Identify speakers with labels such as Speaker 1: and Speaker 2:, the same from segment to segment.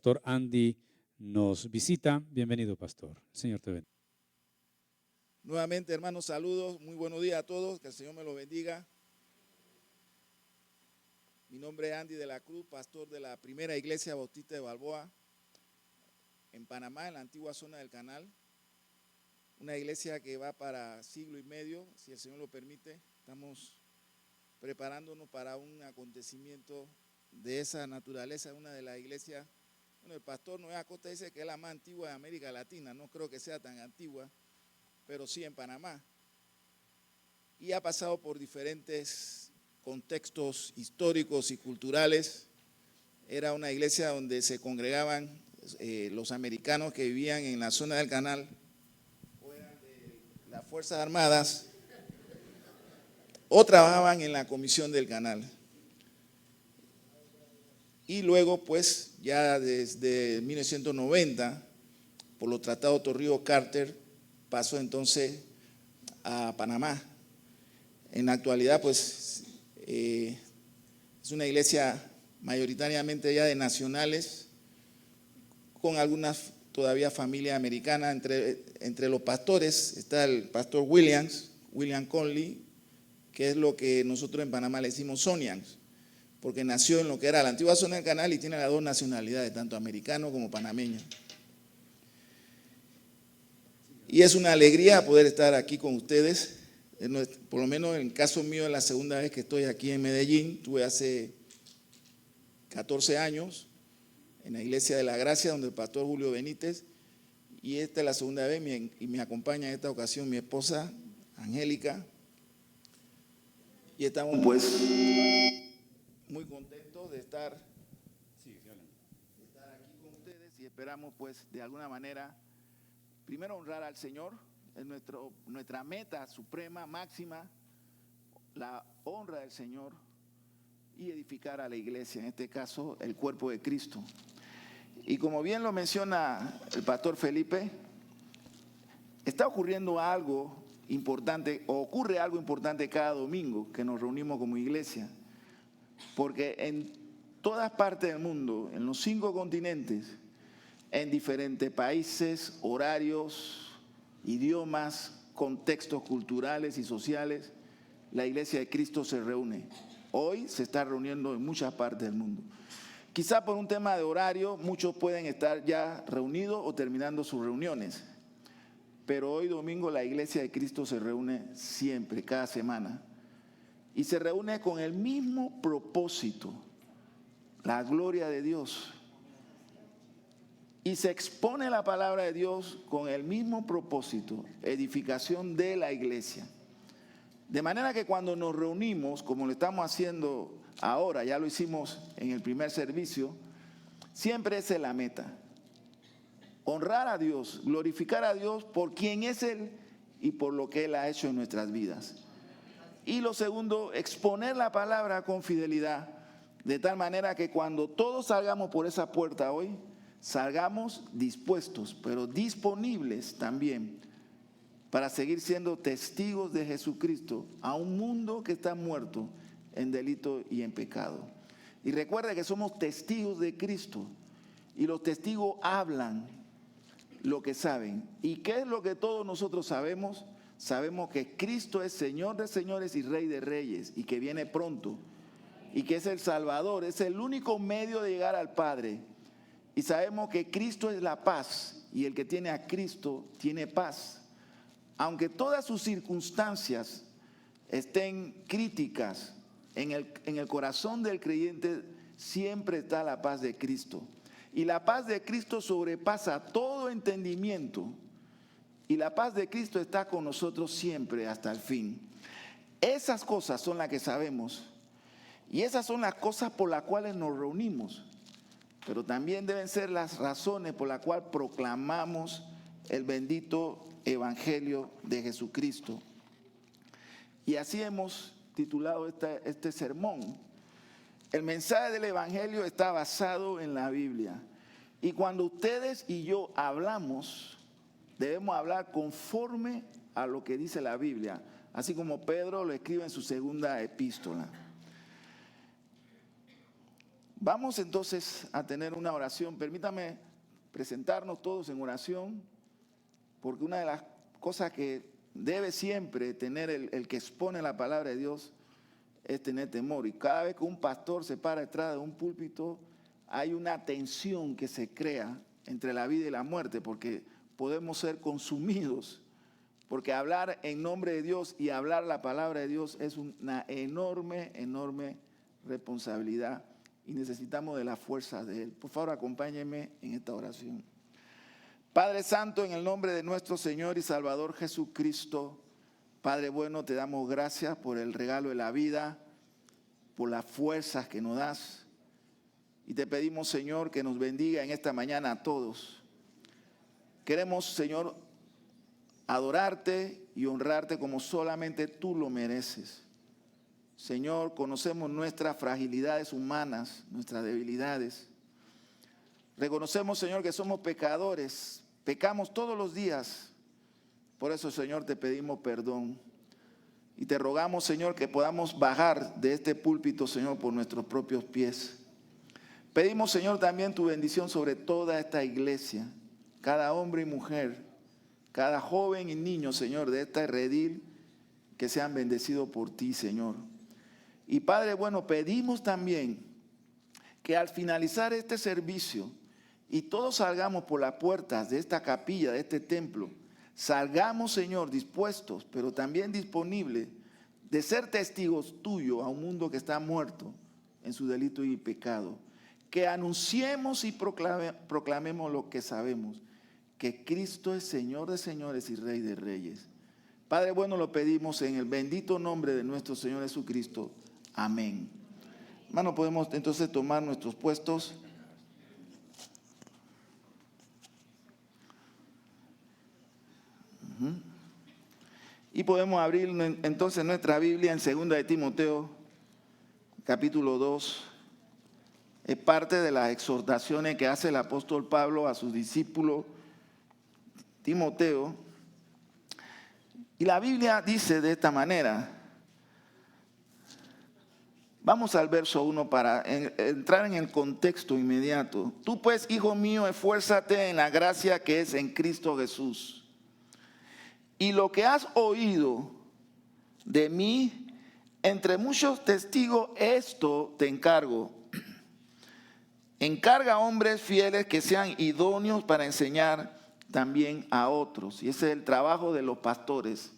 Speaker 1: pastor Andy nos visita. Bienvenido, pastor. El Señor te bendiga.
Speaker 2: Nuevamente, hermanos, saludos. Muy buenos días a todos. Que el Señor me los bendiga. Mi nombre es Andy de la Cruz, pastor de la Primera Iglesia Bautista de Balboa, en Panamá, en la antigua zona del Canal. Una iglesia que va para siglo y medio, si el Señor lo permite. Estamos preparándonos para un acontecimiento de esa naturaleza. Una de las iglesias, bueno, el pastor Noé Acosta dice que es la más antigua de América Latina. No creo que sea tan antigua, pero sí en Panamá. Y ha pasado por diferentes contextos históricos y culturales. Era una iglesia donde se congregaban los americanos que vivían en la zona del Canal, o eran de las Fuerzas Armadas, o trabajaban en la Comisión del Canal. Y luego, pues, ya desde 1990, por los tratados Torrijos-Carter, pasó entonces a Panamá. En la actualidad, pues, es una iglesia mayoritariamente ya de nacionales, con algunas todavía familias americanas. Entre los pastores está el pastor William Conley, que es lo que nosotros en Panamá le decimos Sonians, porque nació en lo que era la antigua zona del Canal y tiene las dos nacionalidades, tanto americano como panameño. Y es una alegría poder estar aquí con ustedes. Por lo menos en el caso mío es la segunda vez que estoy aquí en Medellín. Estuve hace 14 años en la Iglesia de la Gracia, donde el pastor Julio Benítez, y esta es la segunda vez y me acompaña en esta ocasión mi esposa Angélica. Y estamos pues muy contentos de estar aquí con ustedes y esperamos pues de alguna manera primero honrar al Señor. Es nuestra meta suprema, máxima, la honra del Señor y edificar a la iglesia, en este caso el cuerpo de Cristo. Y como bien lo menciona el pastor Felipe, está ocurriendo algo importante, o ocurre algo importante cada domingo que nos reunimos como iglesia, porque en todas partes del mundo, en los 5 continentes, en diferentes países, horarios, idiomas, contextos culturales y sociales, la iglesia de Cristo se reúne. Hoy se está reuniendo en muchas partes del mundo. Quizá por un tema de horario, muchos pueden estar ya reunidos o terminando sus reuniones. Pero hoy domingo la iglesia de Cristo se reúne siempre, cada semana. Y se reúne con el mismo propósito, la gloria de Dios. Y se expone la palabra de Dios con el mismo propósito, edificación de la iglesia. De manera que cuando nos reunimos, como lo estamos haciendo ahora, ya lo hicimos en el primer servicio, siempre esa es la meta. Honrar a Dios, glorificar a Dios por quien es Él y por lo que Él ha hecho en nuestras vidas. Y lo segundo, exponer la palabra con fidelidad, de tal manera que cuando todos salgamos por esa puerta hoy, salgamos dispuestos, pero disponibles también para seguir siendo testigos de Jesucristo a un mundo que está muerto en delito y en pecado. Y recuerda que somos testigos de Cristo y los testigos hablan lo que saben. ¿Y qué es lo que todos nosotros sabemos? Sabemos que Cristo es Señor de señores y Rey de reyes y que viene pronto y que es el Salvador, es el único medio de llegar al Padre. Y sabemos que Cristo es la paz y el que tiene a Cristo tiene paz. Aunque todas sus circunstancias estén críticas, en el corazón del creyente siempre está la paz de Cristo. Y la paz de Cristo sobrepasa todo entendimiento. Y la paz de Cristo está con nosotros siempre hasta el fin. Esas cosas son las que sabemos. Y esas son las cosas por las cuales nos reunimos. Pero también deben ser las razones por las cuales proclamamos el bendito Evangelio de Jesucristo. Y así hemos titulado este sermón. El mensaje del Evangelio está basado en la Biblia. Y cuando ustedes y yo hablamos, debemos hablar conforme a lo que dice la Biblia, así como Pedro lo escribe en su segunda epístola. Vamos entonces a tener una oración. Permítame presentarnos todos en oración, porque una de las cosas que debe siempre tener el que expone la palabra de Dios es tener temor. Y cada vez que un pastor se para detrás de un púlpito, hay una tensión que se crea entre la vida y la muerte, porque podemos ser consumidos. Porque hablar en nombre de Dios y hablar la palabra de Dios es una enorme, enorme responsabilidad. Y necesitamos de la fuerza de Él. Por favor, acompáñenme en esta oración. Padre Santo, en el nombre de nuestro Señor y Salvador Jesucristo, Padre bueno, te damos gracias por el regalo de la vida, por las fuerzas que nos das. Y te pedimos, Señor, que nos bendiga en esta mañana a todos. Queremos, Señor, adorarte y honrarte como solamente tú lo mereces. Señor, conocemos nuestras fragilidades humanas, nuestras debilidades. Reconocemos, Señor, que somos pecadores, pecamos todos los días. Por eso, Señor, te pedimos perdón. Y te rogamos, Señor, que podamos bajar de este púlpito, Señor, por nuestros propios pies. Pedimos, Señor, también tu bendición sobre toda esta iglesia, cada hombre y mujer, cada joven y niño, Señor, de esta redil, que sean bendecidos por ti, Señor. Y Padre bueno, pedimos también que al finalizar este servicio y todos salgamos por las puertas de esta capilla, de este templo, salgamos, Señor, dispuestos, pero también disponibles de ser testigos tuyos a un mundo que está muerto en su delito y pecado. Que anunciemos y proclamemos lo que sabemos, que Cristo es Señor de señores y Rey de reyes. Padre bueno, lo pedimos en el bendito nombre de nuestro Señor Jesucristo. Amén. Hermano, podemos entonces tomar nuestros puestos. Y podemos abrir entonces nuestra Biblia en 2 de Timoteo, capítulo 2. Es parte de las exhortaciones que hace el apóstol Pablo a su discípulo Timoteo. Y la Biblia dice de esta manera. Vamos al verso 1 para entrar en el contexto inmediato. Tú pues, hijo mío, esfuérzate en la gracia que es en Cristo Jesús. Y lo que has oído de mí, entre muchos testigos, esto te encargo. Encarga a hombres fieles que sean idóneos para enseñar también a otros. Y ese es el trabajo de los pastores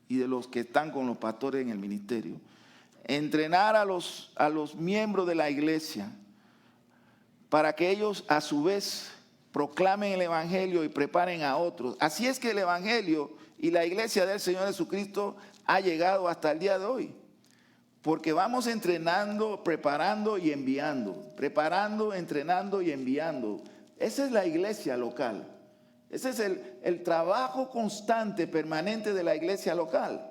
Speaker 2: y de los que están con los pastores en el ministerio. Entrenar a los miembros de la iglesia para que ellos a su vez proclamen el evangelio y preparen a otros. Así es que el evangelio y la iglesia del Señor Jesucristo ha llegado hasta el día de hoy. Porque vamos entrenando, preparando y enviando. Preparando, entrenando y enviando. Esa es la iglesia local. Ese es el trabajo constante, permanente de la iglesia local.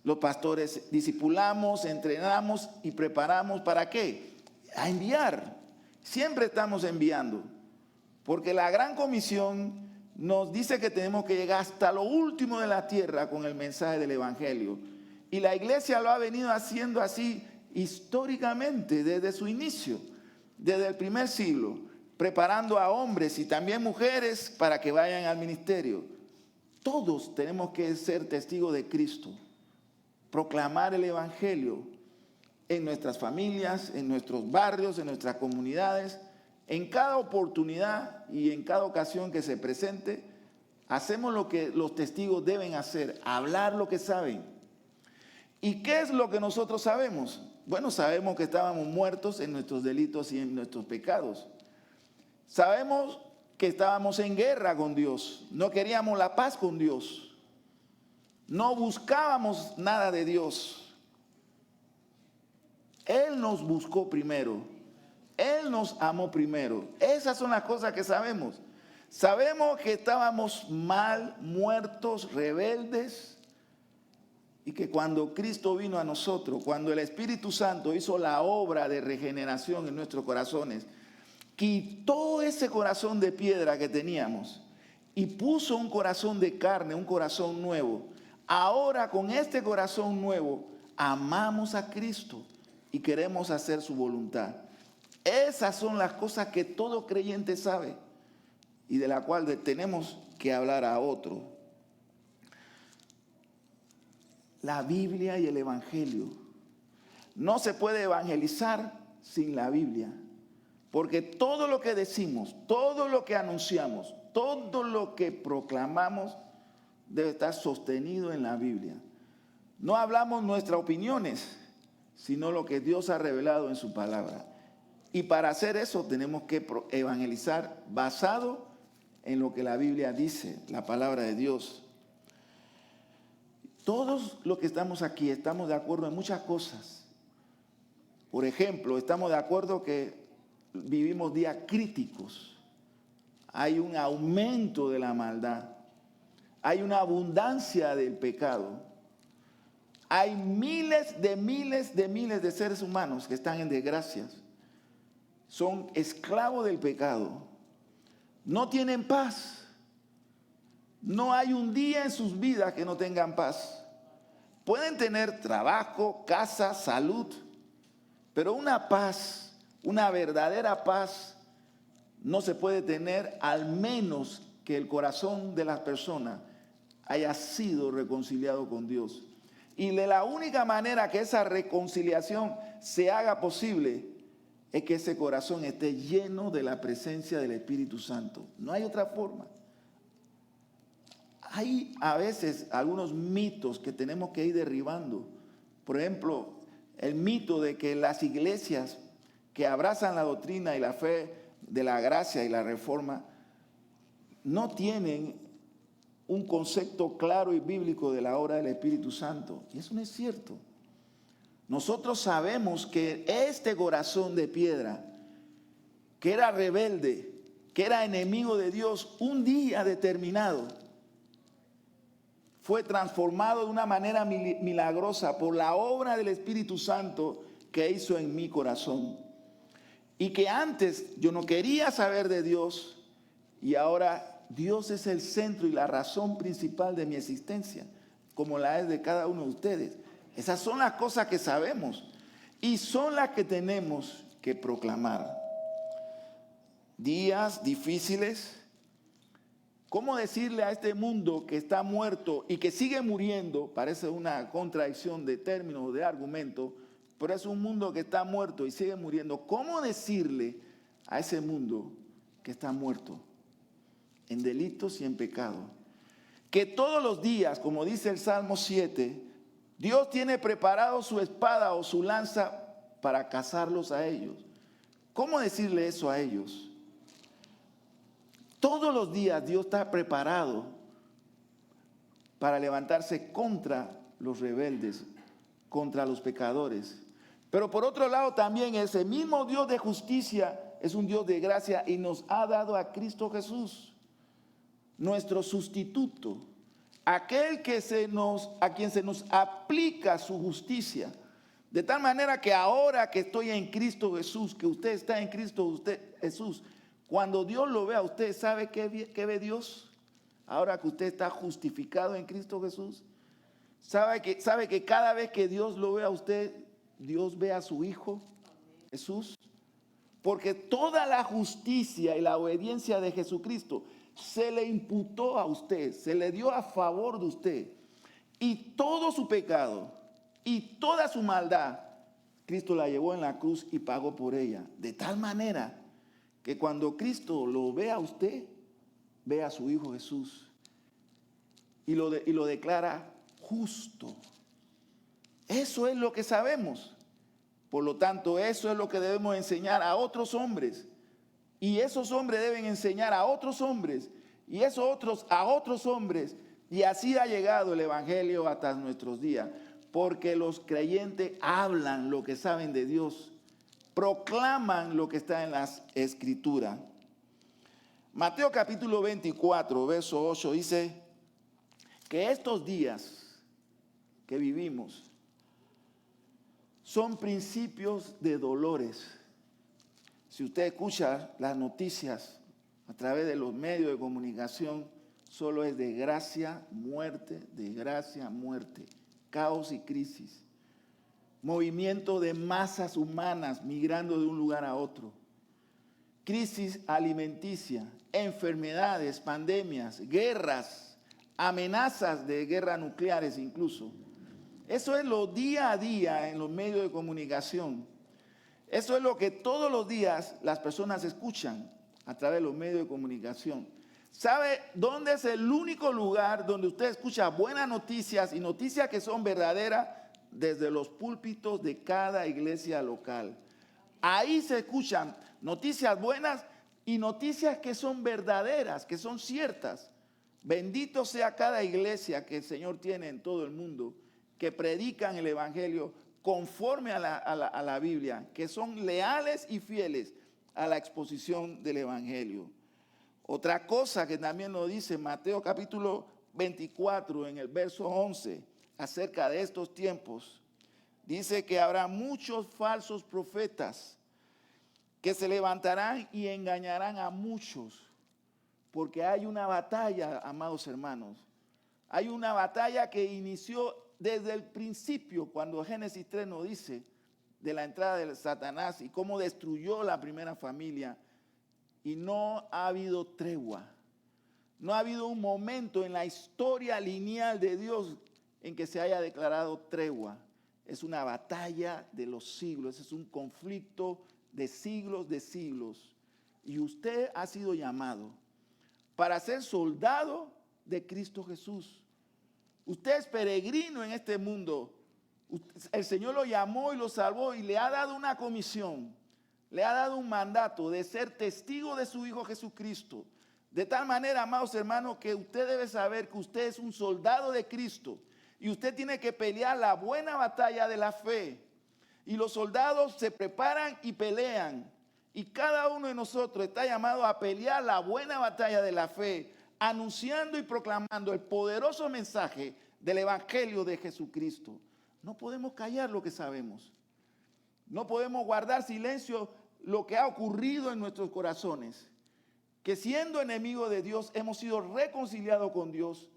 Speaker 2: Los pastores discipulamos, entrenamos y preparamos. ¿Para qué? A enviar. Siempre estamos enviando. Porque la gran comisión nos dice que tenemos que llegar hasta lo último de la tierra con el mensaje del evangelio. Y la iglesia lo ha venido haciendo así históricamente desde su inicio, desde el primer siglo, preparando a hombres y también mujeres para que vayan al ministerio. Todos tenemos que ser testigos de Cristo. Proclamar el evangelio en nuestras familias, en nuestros barrios, en nuestras comunidades. En cada oportunidad y en cada ocasión que se presente, hacemos lo que los testigos deben hacer, hablar lo que saben. ¿Y qué es lo que nosotros sabemos? Bueno, sabemos que estábamos muertos en nuestros delitos y en nuestros pecados. Sabemos que estábamos en guerra con Dios, no queríamos la paz con Dios. No buscábamos nada de Dios. Él nos buscó primero. Él nos amó primero. Esas son las cosas que sabemos. Sabemos que estábamos mal, muertos, rebeldes. Y que cuando Cristo vino a nosotros, cuando el Espíritu Santo hizo la obra de regeneración en nuestros corazones, quitó ese corazón de piedra que teníamos y puso un corazón de carne, un corazón nuevo. Ahora con este corazón nuevo amamos a Cristo y queremos hacer su voluntad. Esas son las cosas que todo creyente sabe y de la cual tenemos que hablar a otro. La Biblia y el Evangelio. No se puede evangelizar sin la Biblia, porque todo lo que decimos, todo lo que anunciamos, todo lo que proclamamos debe estar sostenido en la Biblia. No hablamos nuestras opiniones, sino lo que Dios ha revelado en su palabra. Y para hacer eso tenemos que evangelizar basado en lo que la Biblia dice, la palabra de Dios. Todos los que estamos aquí estamos de acuerdo en muchas cosas. Por ejemplo, estamos de acuerdo que vivimos días críticos. Hay un aumento de la maldad. Hay una abundancia del pecado. Hay miles de seres humanos que están en desgracias. Son esclavos del pecado. No tienen paz. No hay un día en sus vidas que no tengan paz. Pueden tener trabajo, casa, salud, pero una paz, una verdadera paz, no se puede tener al menos que el corazón de las personas haya sido reconciliado con Dios. Y de la única manera que esa reconciliación se haga posible es que ese corazón esté lleno de la presencia del Espíritu Santo. No hay otra forma. Hay a veces algunos mitos que tenemos que ir derribando. Por ejemplo, el mito de que las iglesias que abrazan la doctrina y la fe de la gracia y la reforma no tienen un concepto claro y bíblico de la obra del Espíritu Santo. Y eso no es cierto. Nosotros sabemos que este corazón de piedra, que era rebelde, que era enemigo de Dios, un día determinado fue transformado de una manera milagrosa por la obra del Espíritu Santo que hizo en mi corazón. Y que antes yo no quería saber de Dios y ahora Dios es el centro y la razón principal de mi existencia, como la es de cada uno de ustedes. Esas son las cosas que sabemos y son las que tenemos que proclamar. Días difíciles. ¿Cómo decirle a este mundo que está muerto y que sigue muriendo? Parece una contradicción de términos, de argumentos, pero es un mundo que está muerto y sigue muriendo. ¿Cómo decirle a ese mundo que está muerto en delitos y en pecado? Que todos los días, como dice el Salmo 7, Dios tiene preparado su espada o su lanza para cazarlos a ellos. ¿Cómo decirle eso a ellos? Todos los días Dios está preparado para levantarse contra los rebeldes, contra los pecadores. Pero por otro lado también ese mismo Dios de justicia es un Dios de gracia y nos ha dado a Cristo Jesús, nuestro sustituto, aquel a quien se nos aplica su justicia. De tal manera que ahora que estoy en Cristo Jesús, que usted está en Cristo Jesús, cuando Dios lo ve a usted, ¿sabe qué ve Dios? Ahora que usted está justificado en Cristo Jesús, ¿sabe que cada vez que Dios lo ve a usted, Dios ve a su Hijo Jesús? Porque toda la justicia y la obediencia de Jesucristo se le imputó a usted, se le dio a favor de usted. Y todo su pecado y toda su maldad, Cristo la llevó en la cruz y pagó por ella. De tal manera que cuando Cristo lo ve a usted, ve a su Hijo Jesús y lo declara justo. Eso es lo que sabemos. Por lo tanto, eso es lo que debemos enseñar a otros hombres. Y esos hombres deben enseñar a otros hombres. Y esos otros a otros hombres. Y así ha llegado el Evangelio hasta nuestros días. Porque los creyentes hablan lo que saben de Dios. Proclaman lo que está en las Escrituras. Mateo capítulo 24, verso 8 dice que estos días que vivimos son principios de dolores. Si usted escucha las noticias a través de los medios de comunicación, solo es desgracia, muerte, caos y crisis. movimiento de masas humanas migrando de un lugar a otro, crisis alimenticia, enfermedades, pandemias, guerras, amenazas de guerras nucleares incluso. Eso es lo día a día en los medios de comunicación. Eso es lo que todos los días las personas escuchan a través de los medios de comunicación. ¿Sabe dónde es el único lugar donde usted escucha buenas noticias y noticias que son verdaderas? Desde los púlpitos de cada iglesia local. Ahí se escuchan noticias buenas y noticias que son verdaderas, que son ciertas. Bendito sea cada iglesia que el Señor tiene en todo el mundo, que predican el Evangelio conforme a la Biblia, que son leales y fieles a la exposición del Evangelio. Otra cosa que también lo dice Mateo capítulo 24 en el verso 11 acerca de estos tiempos, dice que habrá muchos falsos profetas que se levantarán y engañarán a muchos, porque hay una batalla, amados hermanos. Hay una batalla que inició desde el principio, cuando Génesis 3 nos dice de la entrada de Satanás y cómo destruyó la primera familia. Y no ha habido tregua. No ha habido un momento en la historia lineal de Dios en que se haya declarado tregua. Es una batalla de los siglos, es un conflicto de siglos. Y usted ha sido llamado para ser soldado de Cristo Jesús. Usted es peregrino en este mundo. El Señor lo llamó y lo salvó y le ha dado una comisión. Le ha dado un mandato de ser testigo de su Hijo Jesucristo. De tal manera, amados hermanos, que usted debe saber que usted es un soldado de Cristo. Y usted tiene que pelear la buena batalla de la fe. Y los soldados se preparan y pelean. Y cada uno de nosotros está llamado a pelear la buena batalla de la fe, anunciando y proclamando el poderoso mensaje del Evangelio de Jesucristo. No podemos callar lo que sabemos. No podemos guardar silencio lo que ha ocurrido en nuestros corazones. Que siendo enemigos de Dios hemos sido reconciliados con Dios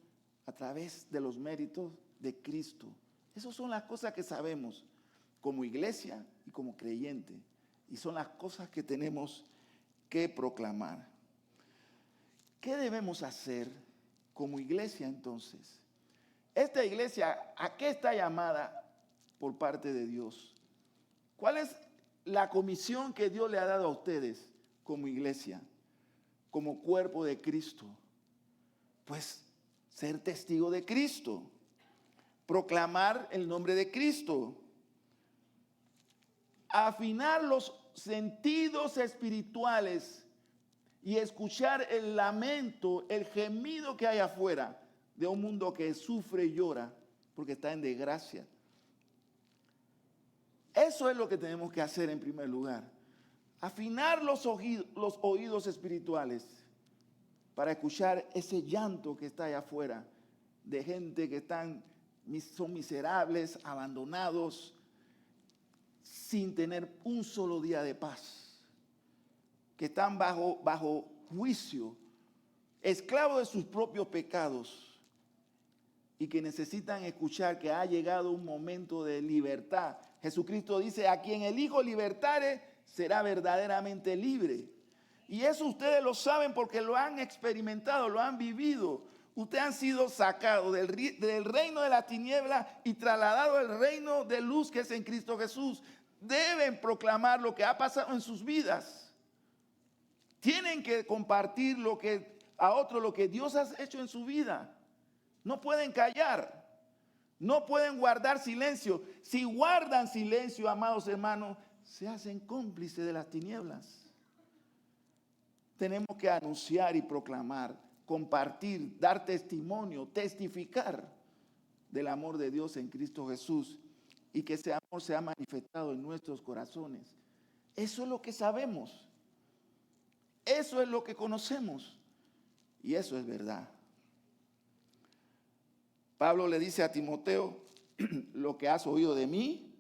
Speaker 2: a través de los méritos de Cristo. Esas son las cosas que sabemos como iglesia y como creyente. Y son las cosas que tenemos que proclamar. ¿Qué debemos hacer como iglesia entonces? Esta iglesia, ¿a qué está llamada por parte de Dios? ¿Cuál es la comisión que Dios le ha dado a ustedes como iglesia, como cuerpo de Cristo? Pues ser testigo de Cristo, proclamar el nombre de Cristo, afinar los sentidos espirituales y escuchar el lamento, el gemido que hay afuera de un mundo que sufre y llora porque está en desgracia. Eso es lo que tenemos que hacer en primer lugar. Afinar los oídos espirituales para escuchar ese llanto que está allá afuera de gente que son miserables, abandonados, sin tener un solo día de paz, que están bajo juicio, esclavos de sus propios pecados y que necesitan escuchar que ha llegado un momento de libertad. Jesucristo dice, a quien el Hijo libertare será verdaderamente libre. Y eso ustedes lo saben porque lo han experimentado, lo han vivido. Ustedes han sido sacados del reino de la tiniebla y trasladados al reino de luz que es en Cristo Jesús. Deben proclamar lo que ha pasado en sus vidas. Tienen que compartir a otros lo que Dios ha hecho en su vida. No pueden callar. No pueden guardar silencio. Si guardan silencio, amados hermanos, se hacen cómplices de las tinieblas. Tenemos que anunciar y proclamar, compartir, dar testimonio, testificar del amor de Dios en Cristo Jesús y que ese amor se ha manifestado en nuestros corazones. Eso es lo que sabemos. Eso es lo que conocemos. Y eso es verdad. Pablo le dice a Timoteo, lo que has oído de mí,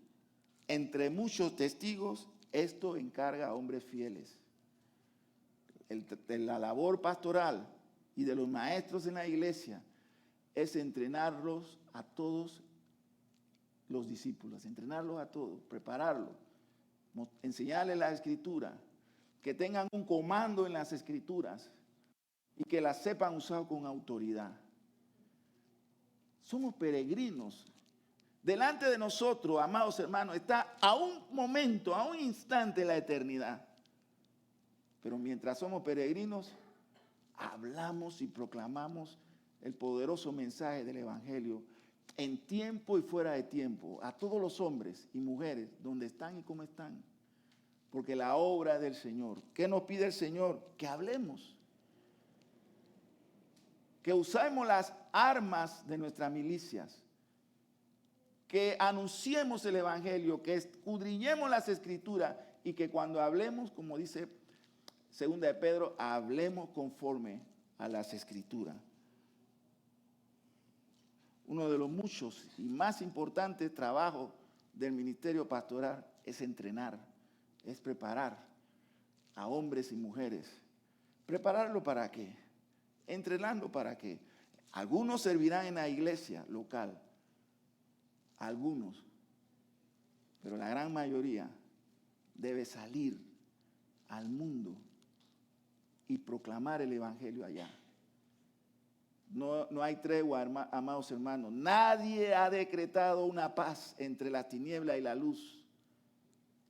Speaker 2: entre muchos testigos, esto encarga a hombres fieles. De la labor pastoral y de los maestros en la iglesia es entrenarlos a todos los discípulos, entrenarlos a todos, prepararlos, enseñarles la escritura, que tengan un comando en las escrituras y que las sepan usar con autoridad. Somos peregrinos. Delante de nosotros, amados hermanos, está a un momento, a un instante la eternidad. Pero mientras somos peregrinos, hablamos y proclamamos el poderoso mensaje del Evangelio en tiempo y fuera de tiempo, a todos los hombres y mujeres, donde están y cómo están. Porque la obra es del Señor. ¿Qué nos pide el Señor? Que hablemos. Que usemos las armas de nuestras milicias. Que anunciemos el Evangelio, que escudriñemos las Escrituras y que cuando hablemos, como dice 2 de Pedro, hablemos conforme a las Escrituras. Uno de los muchos y más importantes trabajos del ministerio pastoral es entrenar, es preparar a hombres y mujeres. ¿Prepararlo para qué? Entrenarlo para qué. Algunos servirán en la iglesia local, algunos, pero la gran mayoría debe salir al mundo y proclamar el Evangelio allá. No hay tregua, amados hermanos. Nadie ha decretado una paz entre la tiniebla y la luz,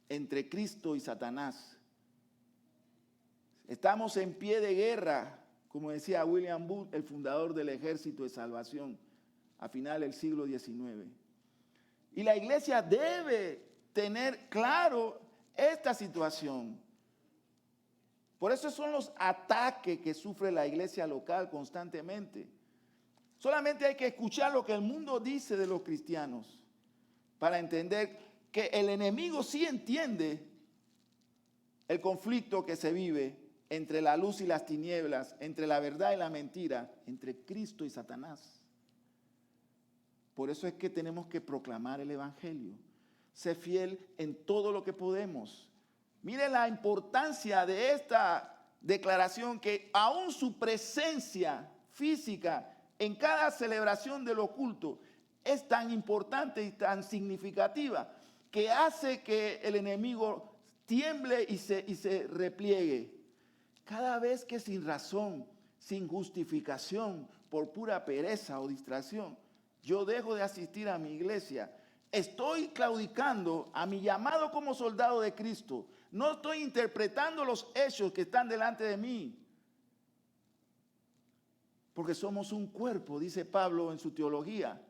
Speaker 2: entre Cristo y Satanás. Estamos en pie de guerra, como decía William Booth, el fundador del Ejército de Salvación, a final del siglo XIX. Y la iglesia debe tener claro esta situación. Por eso son los ataques que sufre la iglesia local constantemente. Solamente hay que escuchar lo que el mundo dice de los cristianos para entender que el enemigo sí entiende el conflicto que se vive entre la luz y las tinieblas, entre la verdad y la mentira, entre Cristo y Satanás. Por eso es que tenemos que proclamar el Evangelio, ser fiel en todo lo que podemos. Mire la importancia de esta declaración, que aún su presencia física en cada celebración del oculto es tan importante y tan significativa que hace que el enemigo tiemble y se repliegue. Cada vez que sin razón, sin justificación, por pura pereza o distracción, yo dejo de asistir a mi iglesia, estoy claudicando a mi llamado como soldado de Cristo. No estoy interpretando los hechos que están delante de mí. Porque somos un cuerpo, dice Pablo en su teología.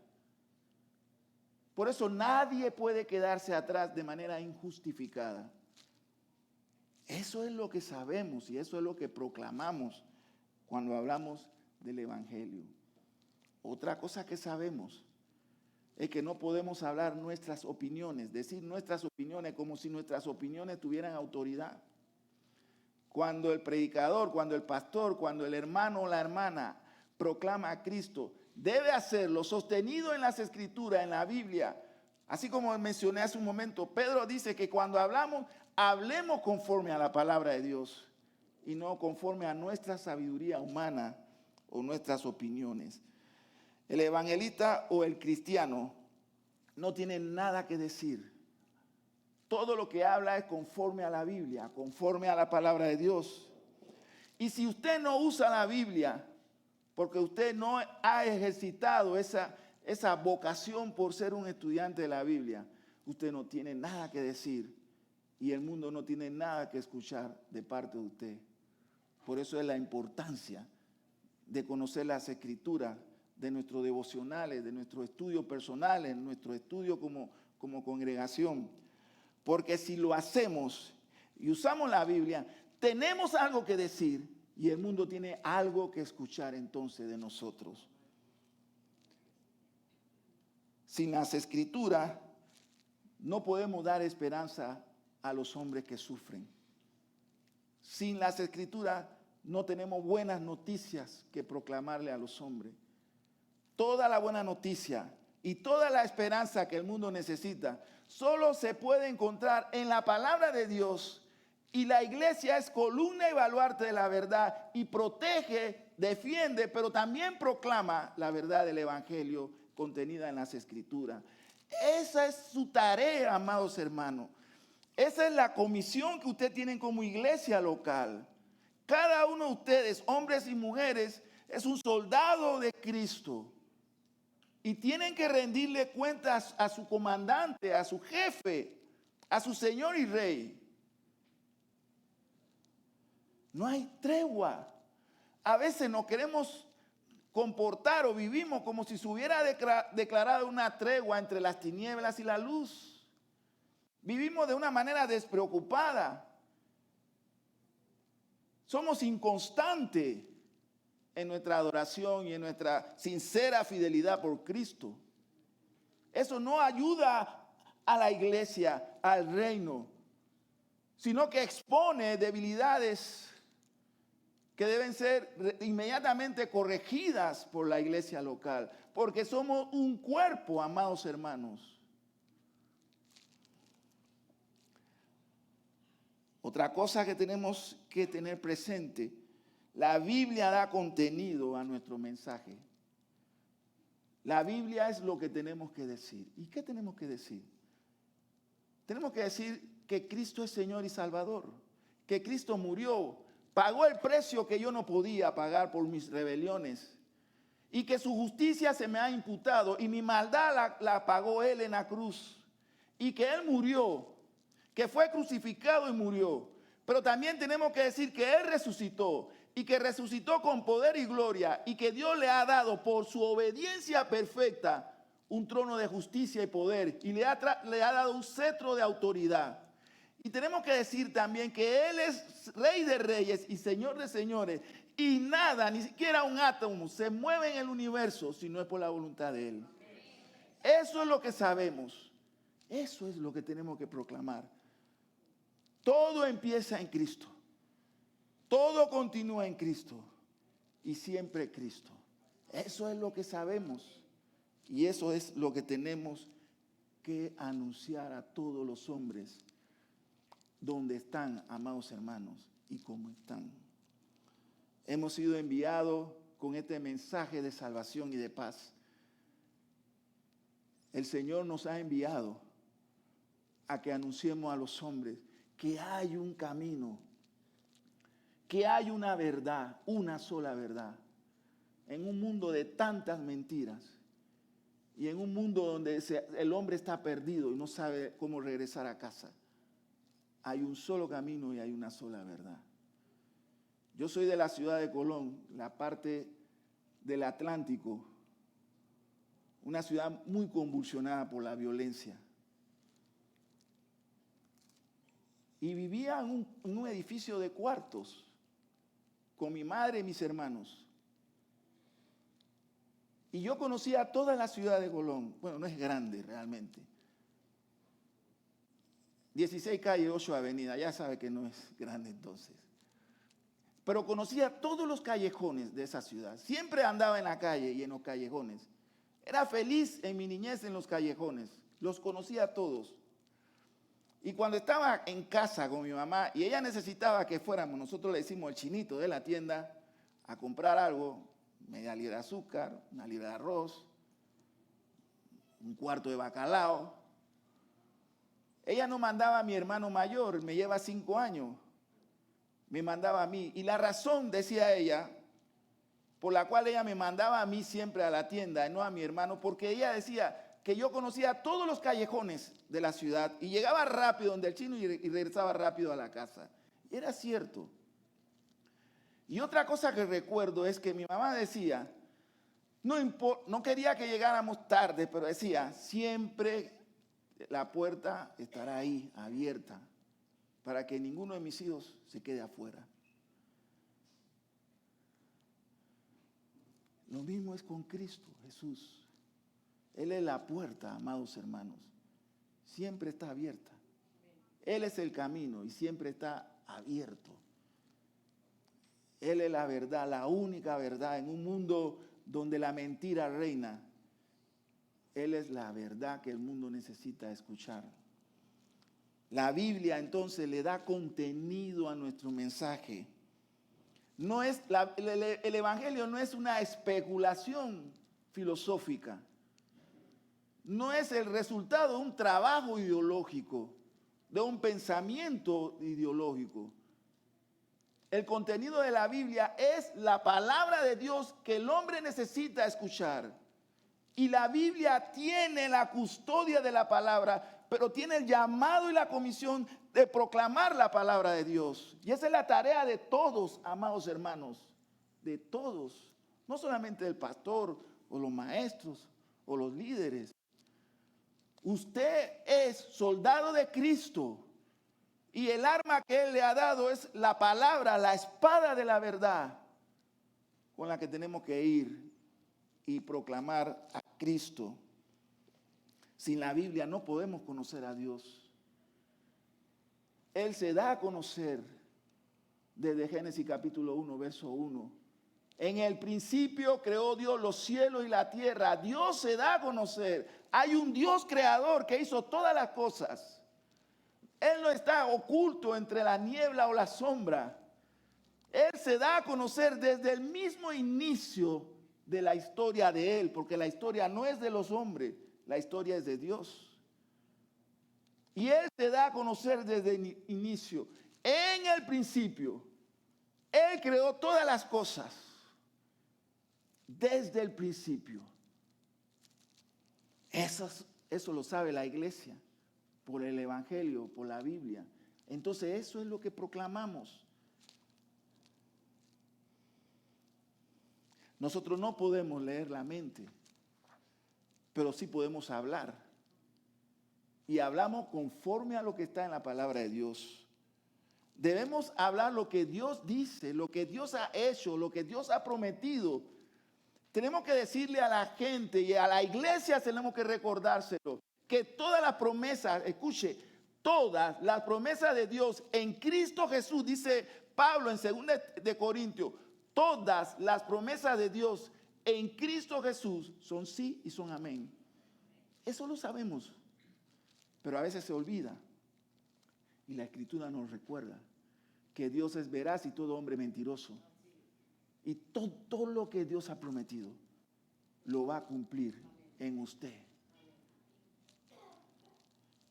Speaker 2: Por eso nadie puede quedarse atrás de manera injustificada. Eso es lo que sabemos y eso es lo que proclamamos cuando hablamos del Evangelio. Otra cosa que sabemos es que no podemos hablar nuestras opiniones, decir nuestras opiniones como si nuestras opiniones tuvieran autoridad. Cuando el predicador, cuando el pastor, cuando el hermano o la hermana proclama a Cristo, debe hacerlo sostenido en las Escrituras, en la Biblia. Así como mencioné hace un momento, Pedro dice que cuando hablemos conforme a la palabra de Dios y no conforme a nuestra sabiduría humana o nuestras opiniones. El evangelista o el cristiano no tiene nada que decir. Todo lo que habla es conforme a la Biblia, conforme a la palabra de Dios. Y si usted no usa la Biblia, porque usted no ha ejercitado esa vocación por ser un estudiante de la Biblia, usted no tiene nada que decir y el mundo no tiene nada que escuchar de parte de usted. Por eso es la importancia de conocer las Escrituras, de nuestros devocionales, de nuestros estudios personales, nuestro estudio como congregación. Porque si lo hacemos y usamos la Biblia, tenemos algo que decir y el mundo tiene algo que escuchar entonces de nosotros. Sin las Escrituras no podemos dar esperanza a los hombres que sufren. Sin las Escrituras no tenemos buenas noticias que proclamarle a los hombres. Toda la buena noticia y toda la esperanza que el mundo necesita solo se puede encontrar en la palabra de Dios. Y la iglesia es columna y baluarte de la verdad y protege, defiende, pero también proclama la verdad del Evangelio contenida en las Escrituras. Esa es su tarea, amados hermanos. Esa es la comisión que ustedes tienen como iglesia local. Cada uno de ustedes, hombres y mujeres, es un soldado de Cristo. Y tienen que rendirle cuentas a su comandante, a su jefe, a su Señor y Rey. No hay tregua. A veces nos queremos comportar o vivimos como si se hubiera declarado una tregua entre las tinieblas y la luz. Vivimos de una manera despreocupada. Somos inconstantes en nuestra adoración y en nuestra sincera fidelidad por Cristo. Eso no ayuda a la iglesia, al reino, sino que expone debilidades que deben ser inmediatamente corregidas por la iglesia local, porque somos un cuerpo, amados hermanos. Otra cosa que tenemos que tener presente, la Biblia da contenido a nuestro mensaje. La Biblia es lo que tenemos que decir. ¿Y qué tenemos que decir? Tenemos que decir que Cristo es Señor y Salvador, que Cristo murió, pagó el precio que yo no podía pagar por mis rebeliones y que su justicia se me ha imputado y mi maldad la pagó Él en la cruz y que Él murió, que fue crucificado y murió. Pero también tenemos que decir que Él resucitó y que resucitó con poder y gloria y que Dios le ha dado por su obediencia perfecta un trono de justicia y poder y le ha dado un cetro de autoridad. Y tenemos que decir también que Él es Rey de reyes y Señor de señores y nada, ni siquiera un átomo se mueve en el universo si no es por la voluntad de Él. Eso es lo que sabemos. Eso es lo que tenemos que proclamar. Todo empieza en Cristo. Todo continúa en Cristo. Y siempre Cristo. Eso es lo que sabemos. Y eso es lo que tenemos que anunciar a todos los hombres. Donde están, amados hermanos, y cómo están. Hemos sido enviados con este mensaje de salvación y de paz. El Señor nos ha enviado a que anunciemos a los hombres que hay un camino, que hay una verdad, una sola verdad, en un mundo de tantas mentiras y en un mundo donde el hombre está perdido y no sabe cómo regresar a casa. Hay un solo camino y hay una sola verdad. Yo soy de la ciudad de Colón, la parte del Atlántico, una ciudad muy convulsionada por la violencia. Y vivía en un edificio de cuartos con mi madre y mis hermanos. Y yo conocía toda la ciudad de Colón. Bueno, no es grande realmente. 16 calles, 8 avenidas, ya sabe que no es grande entonces. Pero conocía todos los callejones de esa ciudad. Siempre andaba en la calle y en los callejones. Era feliz en mi niñez en los callejones. Los conocía a todos. Y cuando estaba en casa con mi mamá y ella necesitaba que fuéramos, nosotros le decimos el chinito de la tienda, a comprar algo, media libra de azúcar, una libra de arroz, un cuarto de bacalao. Ella no mandaba a mi hermano mayor, me lleva 5 años, me mandaba a mí. Y la razón, decía ella, por la cual ella me mandaba a mí siempre a la tienda, no a mi hermano, porque ella decía que yo conocía todos los callejones de la ciudad y llegaba rápido donde el chino y regresaba rápido a la casa. Y era cierto. Y otra cosa que recuerdo es que mi mamá decía, no quería que llegáramos tarde, pero decía, siempre la puerta estará ahí, abierta, para que ninguno de mis hijos se quede afuera. Lo mismo es con Cristo, Jesús. Él es la puerta, amados hermanos. Siempre está abierta. Él es el camino y siempre está abierto. Él es la verdad, la única verdad en un mundo donde la mentira reina. Él es la verdad que el mundo necesita escuchar. La Biblia entonces le da contenido a nuestro mensaje. No es el Evangelio no es una especulación filosófica. no es el resultado de un trabajo ideológico, de un pensamiento ideológico. El contenido de la Biblia es la palabra de Dios que el hombre necesita escuchar. Y la Biblia tiene la custodia de la palabra, pero tiene el llamado y la comisión de proclamar la palabra de Dios. Y esa es la tarea de todos, amados hermanos, de todos. No solamente del pastor o los maestros o los líderes. Usted es soldado de Cristo. Y el arma que Él le ha dado es la palabra, la espada de la verdad, con la que tenemos que ir y proclamar a Cristo. Sin la Biblia no podemos conocer a Dios. Él se da a conocer desde Génesis capítulo 1, verso 1. En el principio creó Dios los cielos y la tierra. Dios se da a conocer. Hay un Dios creador que hizo todas las cosas. Él no está oculto entre la niebla o la sombra. Él se da a conocer desde el mismo inicio de la historia de Él, porque la historia no es de los hombres, la historia es de Dios. Y Él se da a conocer desde el inicio. En el principio, Él creó todas las cosas. Desde el principio. Eso lo sabe la iglesia. Por el Evangelio, por la Biblia. Entonces eso es lo que proclamamos. Nosotros no podemos leer la mente, pero sí podemos hablar. Y hablamos conforme a lo que está en la palabra de Dios. Debemos hablar lo que Dios dice, lo que Dios ha hecho, lo que Dios ha prometido. Tenemos que decirle a la gente y a la iglesia, tenemos que recordárselo. Que todas las promesas, escuche, todas las promesas de Dios en Cristo Jesús, dice Pablo en 2 de Corintios, todas las promesas de Dios en Cristo Jesús son sí y son amén. Eso lo sabemos, pero a veces se olvida. Y la Escritura nos recuerda que Dios es veraz y todo hombre mentiroso. Y todo lo que Dios ha prometido lo va a cumplir en usted.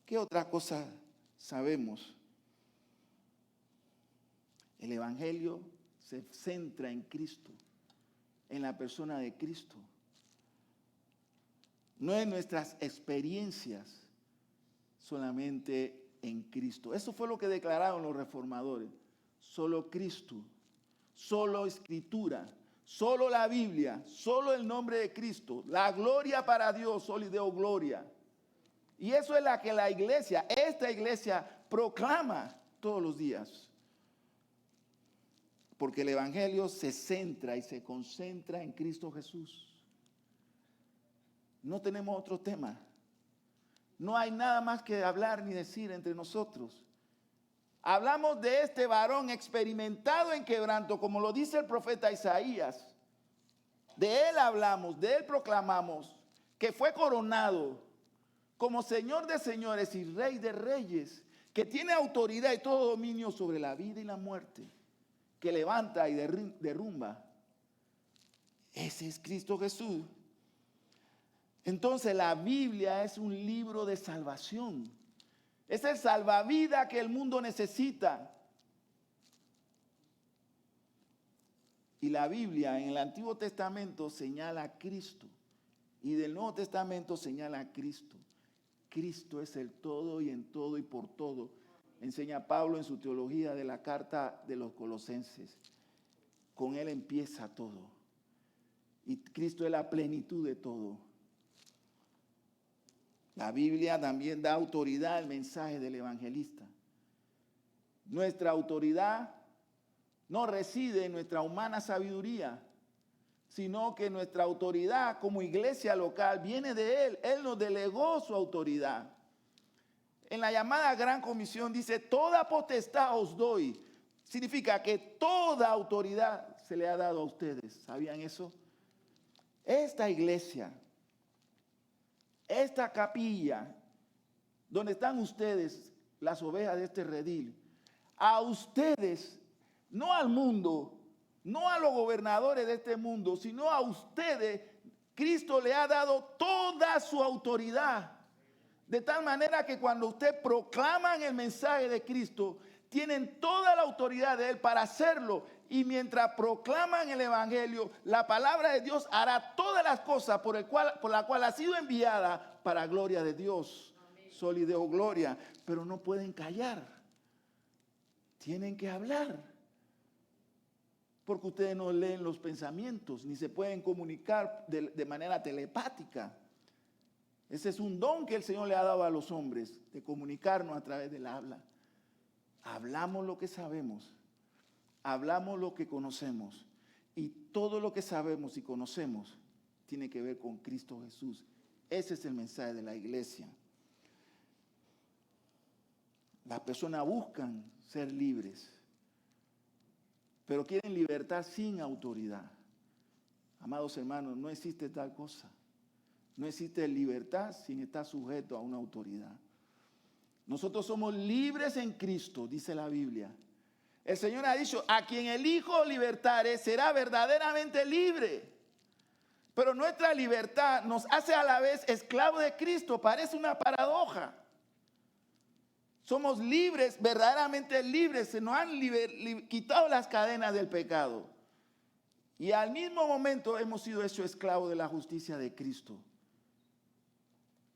Speaker 2: ¿Qué otra cosa sabemos? El Evangelio se centra en Cristo, en la persona de Cristo. No en nuestras experiencias, solamente en Cristo. Eso fue lo que declararon los reformadores. Solo Cristo, solo Escritura, solo la Biblia, solo el nombre de Cristo. La gloria para Dios, solo y Deo gloria. Y eso es la que la iglesia, esta iglesia, proclama todos los días. Porque el Evangelio se centra y se concentra en Cristo Jesús. No tenemos otro tema. No hay nada más que hablar ni decir entre nosotros. Hablamos de este varón experimentado en quebranto, como lo dice el profeta Isaías. De él hablamos, de él proclamamos, que fue coronado como Señor de señores y Rey de reyes, que tiene autoridad y todo dominio sobre la vida y la muerte, que levanta y derrumba. Ese es Cristo Jesús. Entonces la Biblia es un libro de salvación. Es el salvavidas que el mundo necesita. Y la Biblia en el Antiguo Testamento señala a Cristo. Y del Nuevo Testamento señala a Cristo. Cristo es el todo y en todo y por todo. Enseña Pablo en su teología de la carta de los Colosenses. Con Él empieza todo. Y Cristo es la plenitud de todo. La Biblia también da autoridad al mensaje del evangelista. Nuestra autoridad no reside en nuestra humana sabiduría, sino que nuestra autoridad como iglesia local viene de Él. Él nos delegó su autoridad. En la llamada Gran Comisión dice, toda potestad os doy. Significa que toda autoridad se le ha dado a ustedes. ¿Sabían eso? Esta iglesia, esta capilla, donde están ustedes, las ovejas de este redil, a ustedes, no al mundo, no a los gobernadores de este mundo, sino a ustedes, Cristo le ha dado toda su autoridad. De tal manera que cuando usted proclaman el mensaje de Cristo, tienen toda la autoridad de Él para hacerlo. Y mientras proclaman el Evangelio, la palabra de Dios hará todas las cosas por la cual ha sido enviada para gloria de Dios. Sol y Deo gloria. Pero no pueden callar. Tienen que hablar. Porque ustedes no leen los pensamientos, ni se pueden comunicar de manera telepática. Ese es un don que el Señor le ha dado a los hombres, de comunicarnos a través del habla. Hablamos lo que sabemos, hablamos lo que conocemos, y todo lo que sabemos y conocemos tiene que ver con Cristo Jesús. Ese es el mensaje de la iglesia. Las personas buscan ser libres, pero quieren libertad sin autoridad. Amados hermanos, no existe tal cosa. No existe libertad sin estar sujeto a una autoridad. Nosotros somos libres en Cristo, dice la Biblia. El Señor ha dicho, a quien el Hijo libertare será verdaderamente libre. Pero nuestra libertad nos hace a la vez esclavos de Cristo. Parece una paradoja. Somos libres, verdaderamente libres. Se nos han quitado las cadenas del pecado. Y al mismo momento hemos sido hechos esclavos de la justicia de Cristo.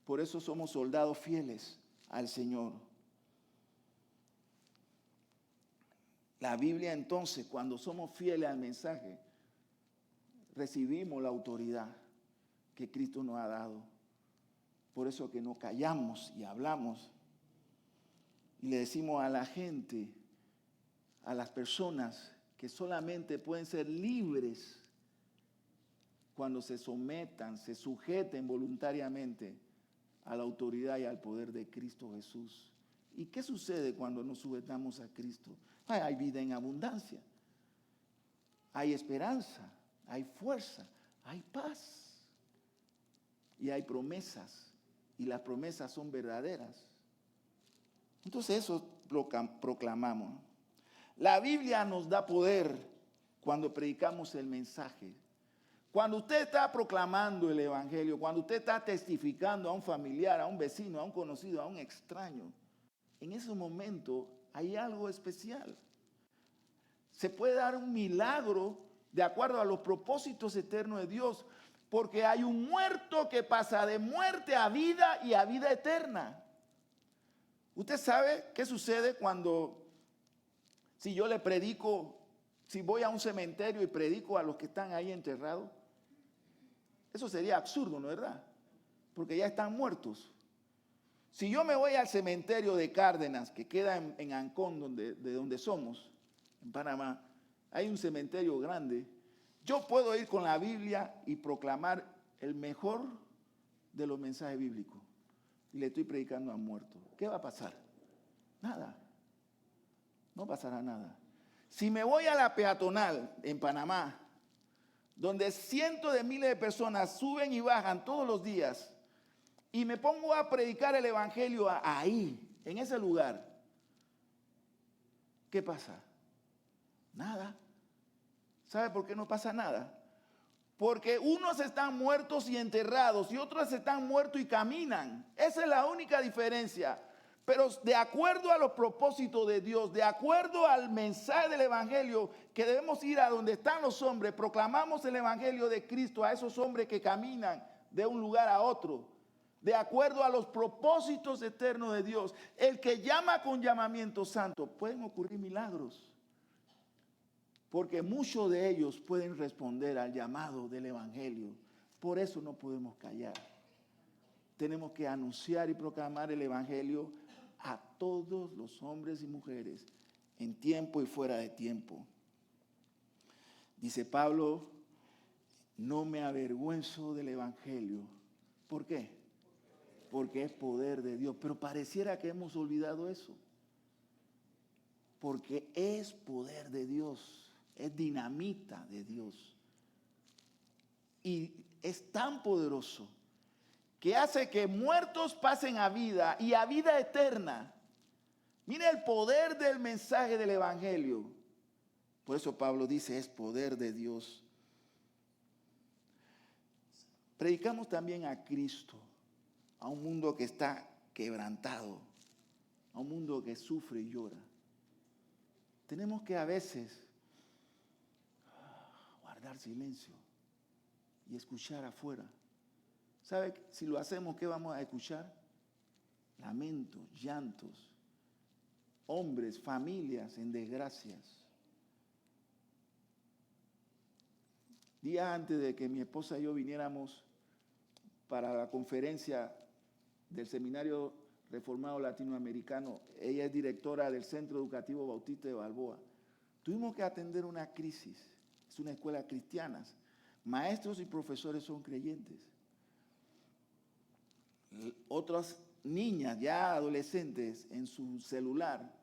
Speaker 2: Por eso somos soldados fieles al Señor. La Biblia entonces, cuando somos fieles al mensaje, recibimos la autoridad que Cristo nos ha dado. Por eso que no callamos y hablamos. Y le decimos a la gente, a las personas, que solamente pueden ser libres cuando se sometan, se sujeten voluntariamente a la autoridad y al poder de Cristo Jesús. ¿Y qué sucede cuando nos sujetamos a Cristo? Hay vida en abundancia, hay esperanza, hay fuerza, hay paz y hay promesas, y las promesas son verdaderas. Entonces eso proclamamos. La Biblia nos da poder cuando predicamos el mensaje. Cuando usted está proclamando el Evangelio, cuando usted está testificando a un familiar, a un vecino, a un conocido, a un extraño, en ese momento hay algo especial. Se puede dar un milagro de acuerdo a los propósitos eternos de Dios, porque hay un muerto que pasa de muerte a vida y a vida eterna. ¿Usted sabe qué sucede si yo le predico, si voy a un cementerio y predico a los que están ahí enterrados? Eso sería absurdo, ¿no es verdad? Porque ya están muertos. Si yo me voy al cementerio de Cárdenas, que queda en Ancón, de donde somos, en Panamá, hay un cementerio grande, yo puedo ir con la Biblia y proclamar el mejor de los mensajes bíblicos. Y le estoy predicando a muertos. ¿Qué va a pasar? Nada. No pasará nada. Si me voy a la peatonal en Panamá, donde cientos de miles de personas suben y bajan todos los días, y me pongo a predicar el Evangelio ahí, en ese lugar, ¿qué pasa? Nada. ¿Sabe por qué no pasa nada? Porque unos están muertos y enterrados, y otros están muertos y caminan. Esa es la única diferencia. Pero de acuerdo a los propósitos de Dios, de acuerdo al mensaje del Evangelio, que debemos ir a donde están los hombres, proclamamos el Evangelio de Cristo a esos hombres que caminan de un lugar a otro. De acuerdo a los propósitos eternos de Dios, el que llama con llamamiento santo, pueden ocurrir milagros. Porque muchos de ellos pueden responder al llamado del Evangelio. Por eso no podemos callar. Tenemos que anunciar y proclamar el Evangelio a todos los hombres y mujeres, en tiempo y fuera de tiempo. Dice Pablo, no me avergüenzo del Evangelio. ¿Por qué? Porque es poder de Dios. Pero pareciera que hemos olvidado eso. Porque es poder de Dios. Es dinamita de Dios. Y es tan poderoso que hace que muertos pasen a vida y a vida eterna. Mire el poder del mensaje del Evangelio. Por eso Pablo dice, es poder de Dios. predicamos también a Cristo, a un mundo que está quebrantado, a un mundo que sufre y llora. Tenemos que a veces guardar silencio y escuchar afuera. ¿Sabe? Si lo hacemos, ¿qué vamos a escuchar? Lamentos, llantos, hombres, familias en desgracias. Días antes de que mi esposa y yo viniéramos para la conferencia del Seminario Reformado Latinoamericano, ella es directora del Centro Educativo Bautista de Balboa, tuvimos que atender una crisis. Es una escuela cristiana. Maestros y profesores son creyentes. Otras niñas, ya adolescentes, en su celular,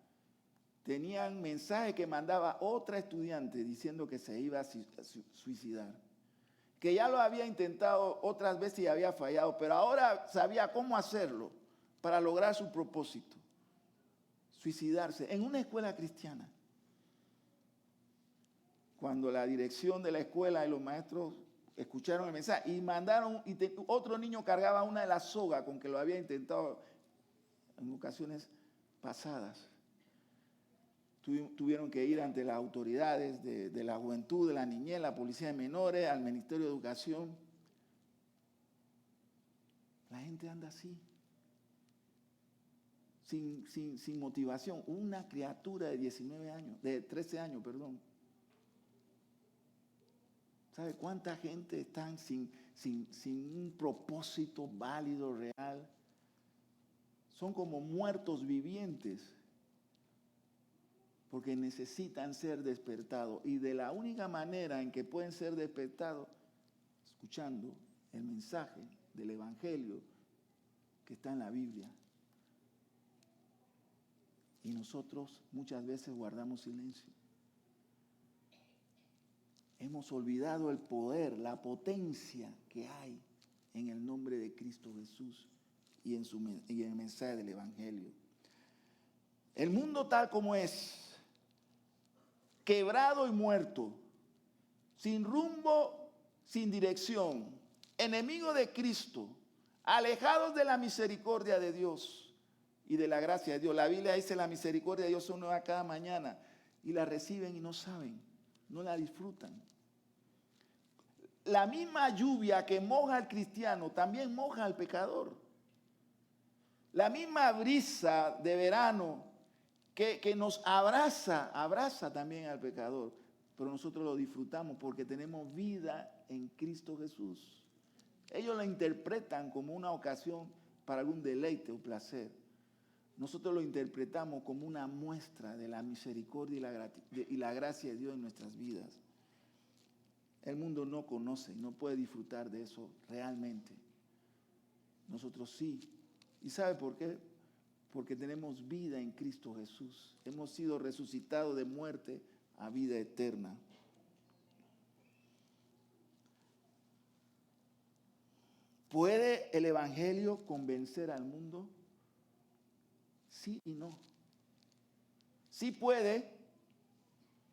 Speaker 2: tenían mensaje que mandaba otra estudiante diciendo que se iba a suicidar. Que ya lo había intentado otras veces y había fallado, pero ahora sabía cómo hacerlo para lograr su propósito. Suicidarse en una escuela cristiana. Cuando la dirección de la escuela y los maestros escucharon el mensaje y mandaron, otro niño cargaba una de las sogas con que lo había intentado en ocasiones pasadas. Tuvieron que ir ante las autoridades de la juventud, de la niñez, la policía de menores, al Ministerio de Educación. La gente anda así, sin motivación. Una criatura de 19 años, de 13 años, perdón. ¿Sabe cuánta gente está sin un propósito válido, real? Son como muertos vivientes, porque necesitan ser despertados. Y de la única manera en que pueden ser despertados, escuchando el mensaje del Evangelio que está en la Biblia. Y nosotros muchas veces guardamos silencio. Hemos olvidado el poder, la potencia que hay en el nombre de Cristo Jesús y en el mensaje del Evangelio. El mundo tal como es, quebrado y muerto, sin rumbo, sin dirección, enemigo de Cristo, alejados de la misericordia de Dios y de la gracia de Dios. La Biblia dice: la misericordia de Dios son nuevas cada mañana, y la reciben y no saben, no la disfrutan. La misma lluvia que moja al cristiano también moja al pecador. La misma brisa de verano que nos abraza también al pecador. Pero nosotros lo disfrutamos porque tenemos vida en Cristo Jesús. Ellos la interpretan como una ocasión para algún deleite o placer. Nosotros lo interpretamos como una muestra de la misericordia y la gracia de Dios en nuestras vidas. El mundo no conoce y no puede disfrutar de eso realmente. Nosotros sí. ¿Y sabe por qué? Porque tenemos vida en Cristo Jesús. Hemos sido resucitados de muerte a vida eterna. ¿Puede el Evangelio convencer al mundo? Sí y no. Sí puede,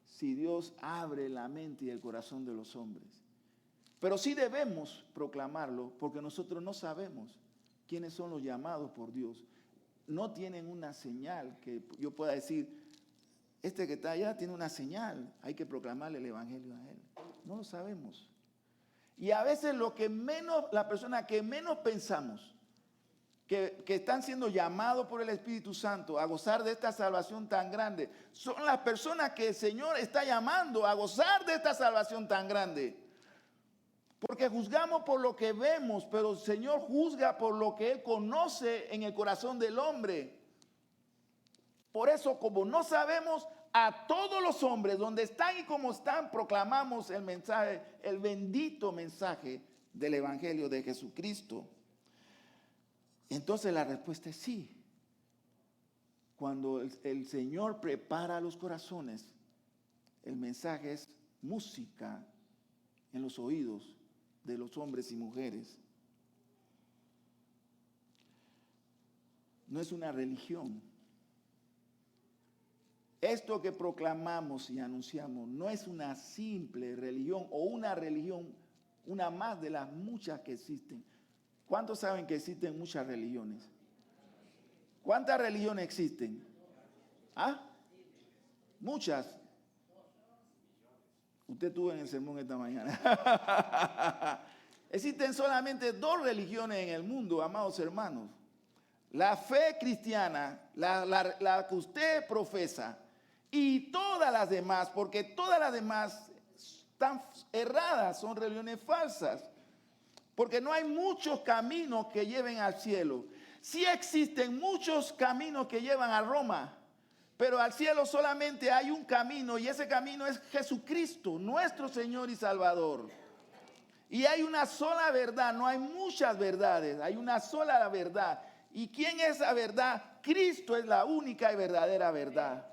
Speaker 2: si Dios abre la mente y el corazón de los hombres. Pero sí debemos proclamarlo, porque nosotros no sabemos quiénes son los llamados por Dios. No tienen una señal que yo pueda decir: este que está allá tiene una señal, hay que proclamarle el Evangelio a él. No lo sabemos. Y a veces la persona que menos pensamos que están siendo llamados por el Espíritu Santo a gozar de esta salvación tan grande, son las personas que el Señor está llamando a gozar de esta salvación tan grande. Porque juzgamos por lo que vemos, pero el Señor juzga por lo que Él conoce en el corazón del hombre. Por eso, como no sabemos, a todos los hombres, donde están y como están, proclamamos el mensaje, el bendito mensaje del Evangelio de Jesucristo. Entonces la respuesta es sí. Cuando el Señor prepara los corazones, el mensaje es música en los oídos de los hombres y mujeres. No es una religión. Esto que proclamamos y anunciamos no es una simple religión o una religión una más de las muchas que existen. ¿Cuántos saben que existen muchas religiones? ¿Cuántas religiones existen? ¿Ah? Muchas. Usted estuvo en el sermón esta mañana. Existen solamente 2 religiones en el mundo, amados hermanos. La fe cristiana, la que usted profesa, y todas las demás, porque todas las demás están erradas, son religiones falsas. Porque no hay muchos caminos que lleven al cielo. Sí existen muchos caminos que llevan a Roma, pero al cielo solamente hay un camino, y ese camino es Jesucristo, nuestro Señor y Salvador. Y hay una sola verdad, no hay muchas verdades, hay una sola verdad. ¿Y quién es la verdad? Cristo es la única y verdadera verdad.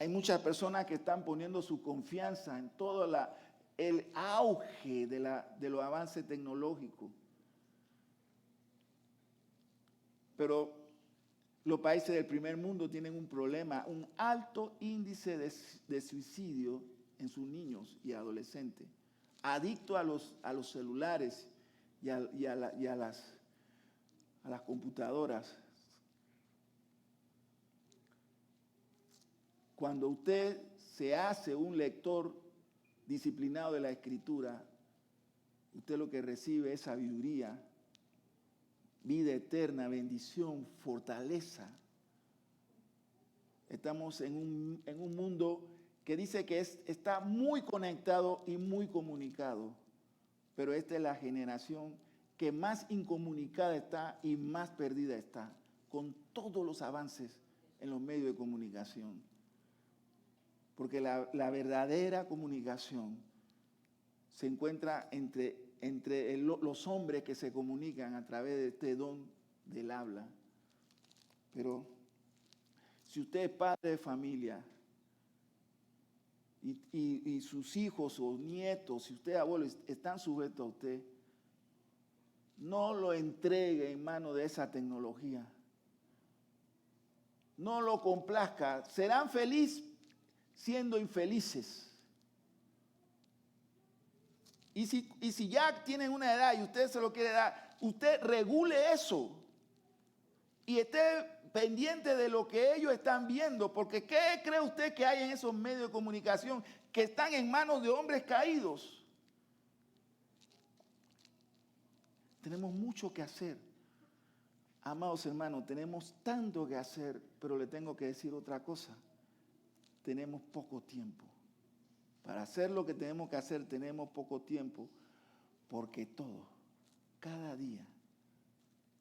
Speaker 2: Hay muchas personas que están poniendo su confianza en todo el auge de los avances tecnológicos. Pero los países del primer mundo tienen un problema, un alto índice de suicidio en sus niños y adolescentes, adictos a los celulares y a las computadoras. Cuando usted se hace un lector disciplinado de la Escritura, usted lo que recibe es sabiduría, vida eterna, bendición, fortaleza. Estamos en un mundo que dice que está muy conectado y muy comunicado, pero esta es la generación que más incomunicada está y más perdida está, con todos los avances en los medios de comunicación. Porque la verdadera comunicación se encuentra entre los hombres que se comunican a través de este don del habla. Pero si usted es padre de familia y sus hijos o nietos, si usted es abuelo, están sujetos a usted, no lo entregue en manos de esa tecnología. No lo complazca. Serán felices siendo infelices. Y si ya tienen una edad y usted se lo quiere dar, usted regule eso. Y esté pendiente de lo que ellos están viendo. Porque ¿qué cree usted que hay en esos medios de comunicación que están en manos de hombres caídos? Tenemos mucho que hacer. Amados hermanos, tenemos tanto que hacer, pero le tengo que decir otra cosa. Tenemos poco tiempo. Para hacer lo que tenemos que hacer tenemos poco tiempo, porque cada día,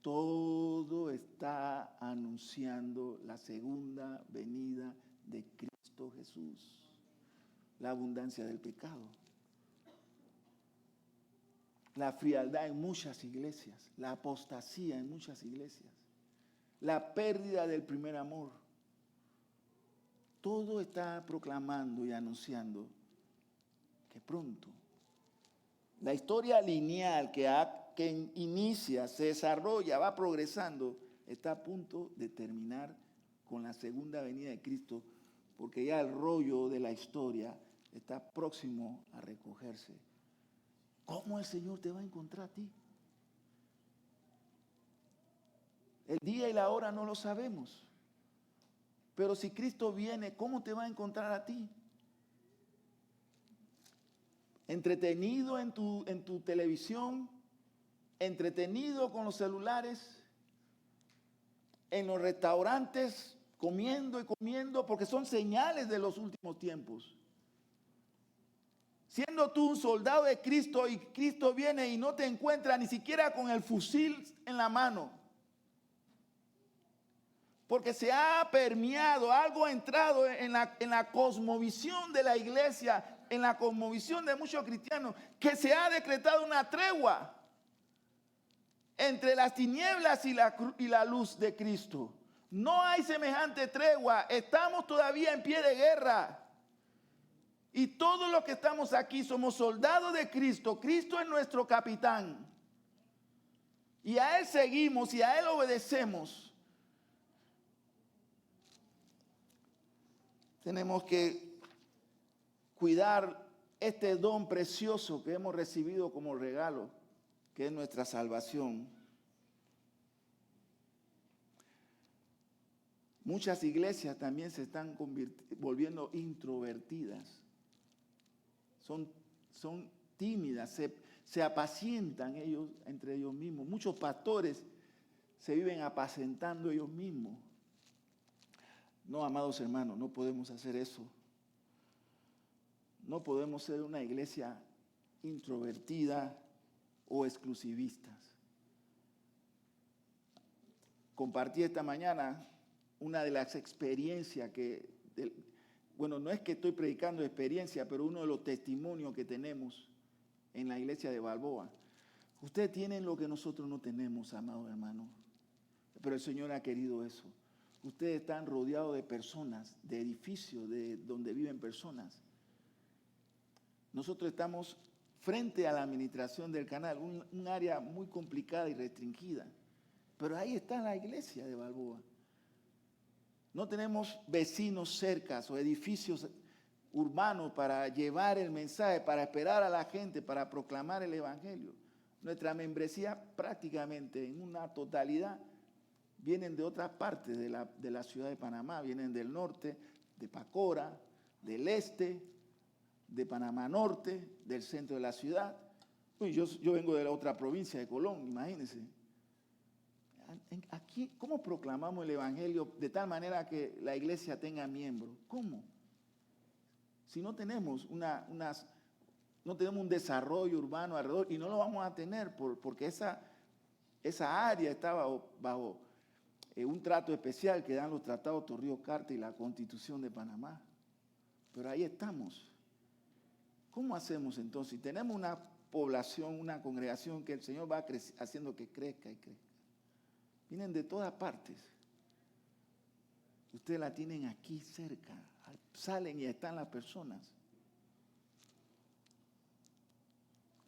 Speaker 2: todo está anunciando la segunda venida de Cristo Jesús. La abundancia del pecado, la frialdad en muchas iglesias, la apostasía en muchas iglesias, la pérdida del primer amor. Todo está proclamando y anunciando que pronto la historia lineal que inicia, se desarrolla, va progresando, está a punto de terminar con la segunda venida de Cristo, porque ya el rollo de la historia está próximo a recogerse. ¿Cómo el Señor te va a encontrar a ti? El día y la hora no lo sabemos. Pero si Cristo viene, ¿cómo te va a encontrar a ti? Entretenido en tu televisión, entretenido con los celulares, en los restaurantes, comiendo y comiendo, porque son señales de los últimos tiempos. Siendo tú un soldado de Cristo y Cristo viene y no te encuentra ni siquiera con el fusil en la mano. Porque se ha permeado, algo ha entrado en la cosmovisión de la iglesia, en la cosmovisión de muchos cristianos, que se ha decretado una tregua entre las tinieblas y la luz de Cristo. No hay semejante tregua, estamos todavía en pie de guerra. Y todos los que estamos aquí somos soldados de Cristo. Cristo es nuestro capitán. Y a Él seguimos y a Él obedecemos. Tenemos que cuidar este don precioso que hemos recibido como regalo, que es nuestra salvación. Muchas iglesias también se están volviendo introvertidas. Son tímidas, se apacientan ellos entre ellos mismos. Muchos pastores se viven apacentando ellos mismos. No, amados hermanos, no podemos hacer eso. No podemos ser una iglesia introvertida o exclusivistas. Compartí esta mañana una de las experiencias no es que estoy predicando experiencia, pero uno de los testimonios que tenemos en la iglesia de Balboa. Ustedes tienen lo que nosotros no tenemos, amados hermanos, pero el Señor ha querido eso. Ustedes están rodeados de personas, de edificios, de donde viven personas. Nosotros estamos frente a la administración del canal, un área muy complicada y restringida, pero ahí está la iglesia de Balboa. No tenemos vecinos cercas o edificios urbanos para llevar el mensaje, para esperar a la gente, para proclamar el evangelio. Nuestra membresía prácticamente en una totalidad vienen de otras partes de la ciudad de Panamá, vienen del norte, de Pacora, del este, de Panamá Norte, del centro de la ciudad. Yo vengo de la otra provincia de Colón, imagínense. Aquí, ¿cómo proclamamos el evangelio de tal manera que la iglesia tenga miembros? ¿Cómo? Si no tenemos no tenemos un desarrollo urbano alrededor, y no lo vamos a tener porque esa área está bajo un trato especial que dan los tratados Torrijos-Carta y la Constitución de Panamá. Pero ahí estamos. ¿Cómo hacemos entonces? Si tenemos una población, una congregación que el Señor va haciendo que crezca y crezca. Vienen de todas partes. Ustedes la tienen aquí cerca. Salen y están las personas.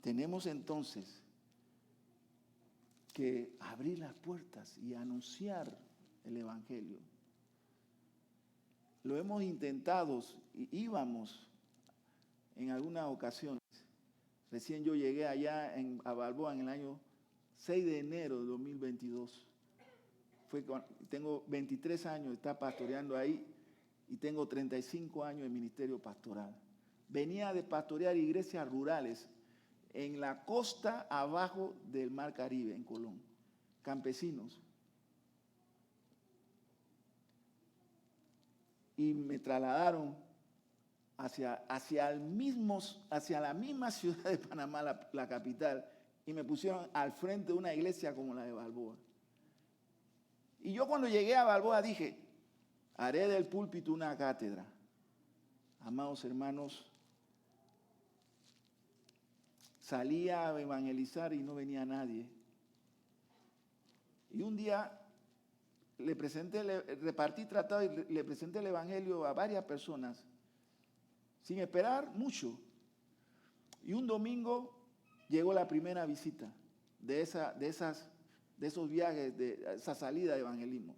Speaker 2: Tenemos entonces que abrir las puertas y anunciar el evangelio. Lo hemos intentado, íbamos en algunas ocasiones. Recién yo llegué allá a Balboa en el año 6 de enero de 2022. Tengo 23 años de estar pastoreando ahí y tengo 35 años de ministerio pastoral. Venía de pastorear iglesias rurales en la costa abajo del Mar Caribe, en Colón, campesinos. Y me trasladaron hacia la misma ciudad de Panamá, la capital, y me pusieron al frente de una iglesia como la de Balboa. Y yo cuando llegué a Balboa dije, haré del púlpito una cátedra. Amados hermanos, salía a evangelizar y no venía nadie. Y un día repartí tratado y le presenté el evangelio a varias personas, sin esperar mucho. Y un domingo llegó la primera visita de esos viajes, de esa salida de evangelismo.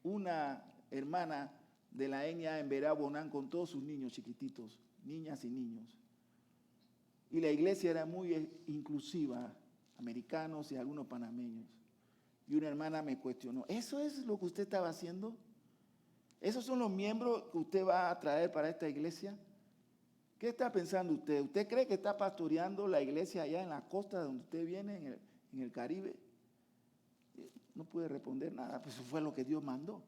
Speaker 2: Una hermana de la etnia en Verá Bonán con todos sus niños chiquititos, niñas y niños. Y la iglesia era muy inclusiva, americanos y algunos panameños. Y una hermana me cuestionó, ¿eso es lo que usted estaba haciendo? ¿Esos son los miembros que usted va a traer para esta iglesia? ¿Qué está pensando usted? ¿Usted cree que está pastoreando la iglesia allá en la costa donde usted viene, en el Caribe? No pude responder nada, pues eso fue lo que Dios mandó.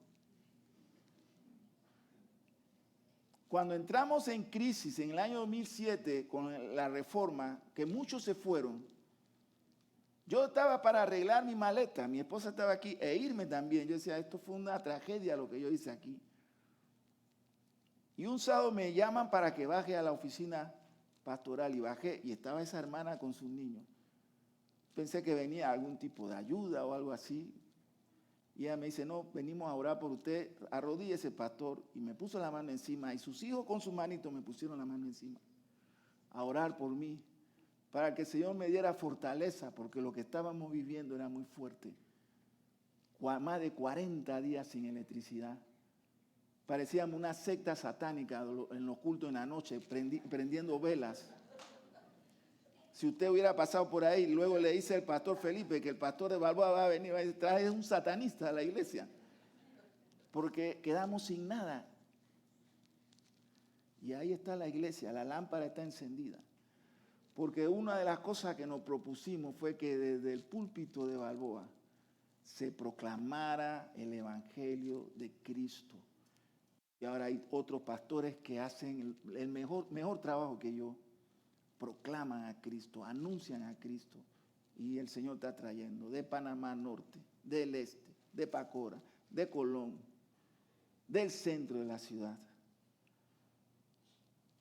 Speaker 2: Cuando entramos en crisis en el año 2007 con la reforma, que muchos se fueron, yo estaba para arreglar mi maleta, mi esposa estaba aquí, e irme también. Yo decía, esto fue una tragedia lo que yo hice aquí. Y un sábado me llaman para que baje a la oficina pastoral y bajé y estaba esa hermana con sus niños. Pensé que venía algún tipo de ayuda o algo así. Y ella me dice, no, venimos a orar por usted, arrodíllese, pastor. Y me puso la mano encima y sus hijos con sus manitos me pusieron la mano encima a orar por mí, para que el Señor me diera fortaleza, porque lo que estábamos viviendo era muy fuerte. Más de 40 días sin electricidad. Parecíamos una secta satánica en los cultos en la noche, prendiendo velas. Si usted hubiera pasado por ahí, luego le dice al pastor Felipe que el pastor de Balboa va a venir, va a decir, trae un satanista a la iglesia. Porque quedamos sin nada. Y ahí está la iglesia, la lámpara está encendida. Porque una de las cosas que nos propusimos fue que desde el púlpito de Balboa se proclamara el evangelio de Cristo. Y ahora hay otros pastores que hacen el mejor trabajo que yo. Proclaman a Cristo, anuncian a Cristo. Y el Señor está trayendo de Panamá Norte, del Este, de Pacora, de Colón, del centro de la ciudad.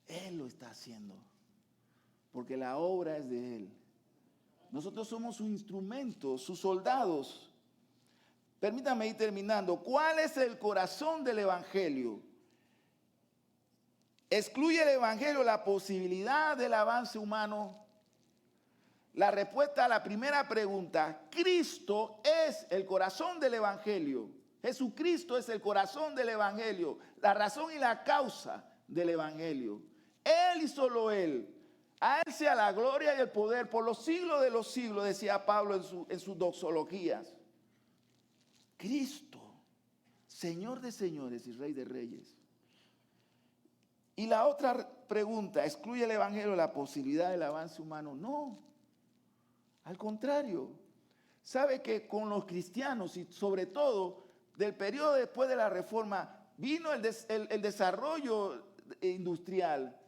Speaker 2: Él lo está haciendo, porque la obra es de Él. Nosotros somos su instrumento, sus soldados. Permítame ir terminando. ¿Cuál es el corazón del evangelio? ¿Excluye el evangelio la posibilidad del avance humano? La respuesta a la primera pregunta, Cristo es el corazón del evangelio. Jesucristo es el corazón del evangelio, la razón y la causa del evangelio. Él y solo Él. A Él sea la gloria y el poder por los siglos de los siglos, decía Pablo en sus doxologías. Cristo, Señor de señores y Rey de reyes. Y la otra pregunta, ¿excluye el evangelio la posibilidad del avance humano? No, al contrario. Sabe que con los cristianos y sobre todo del periodo después de la Reforma vino el desarrollo industrial,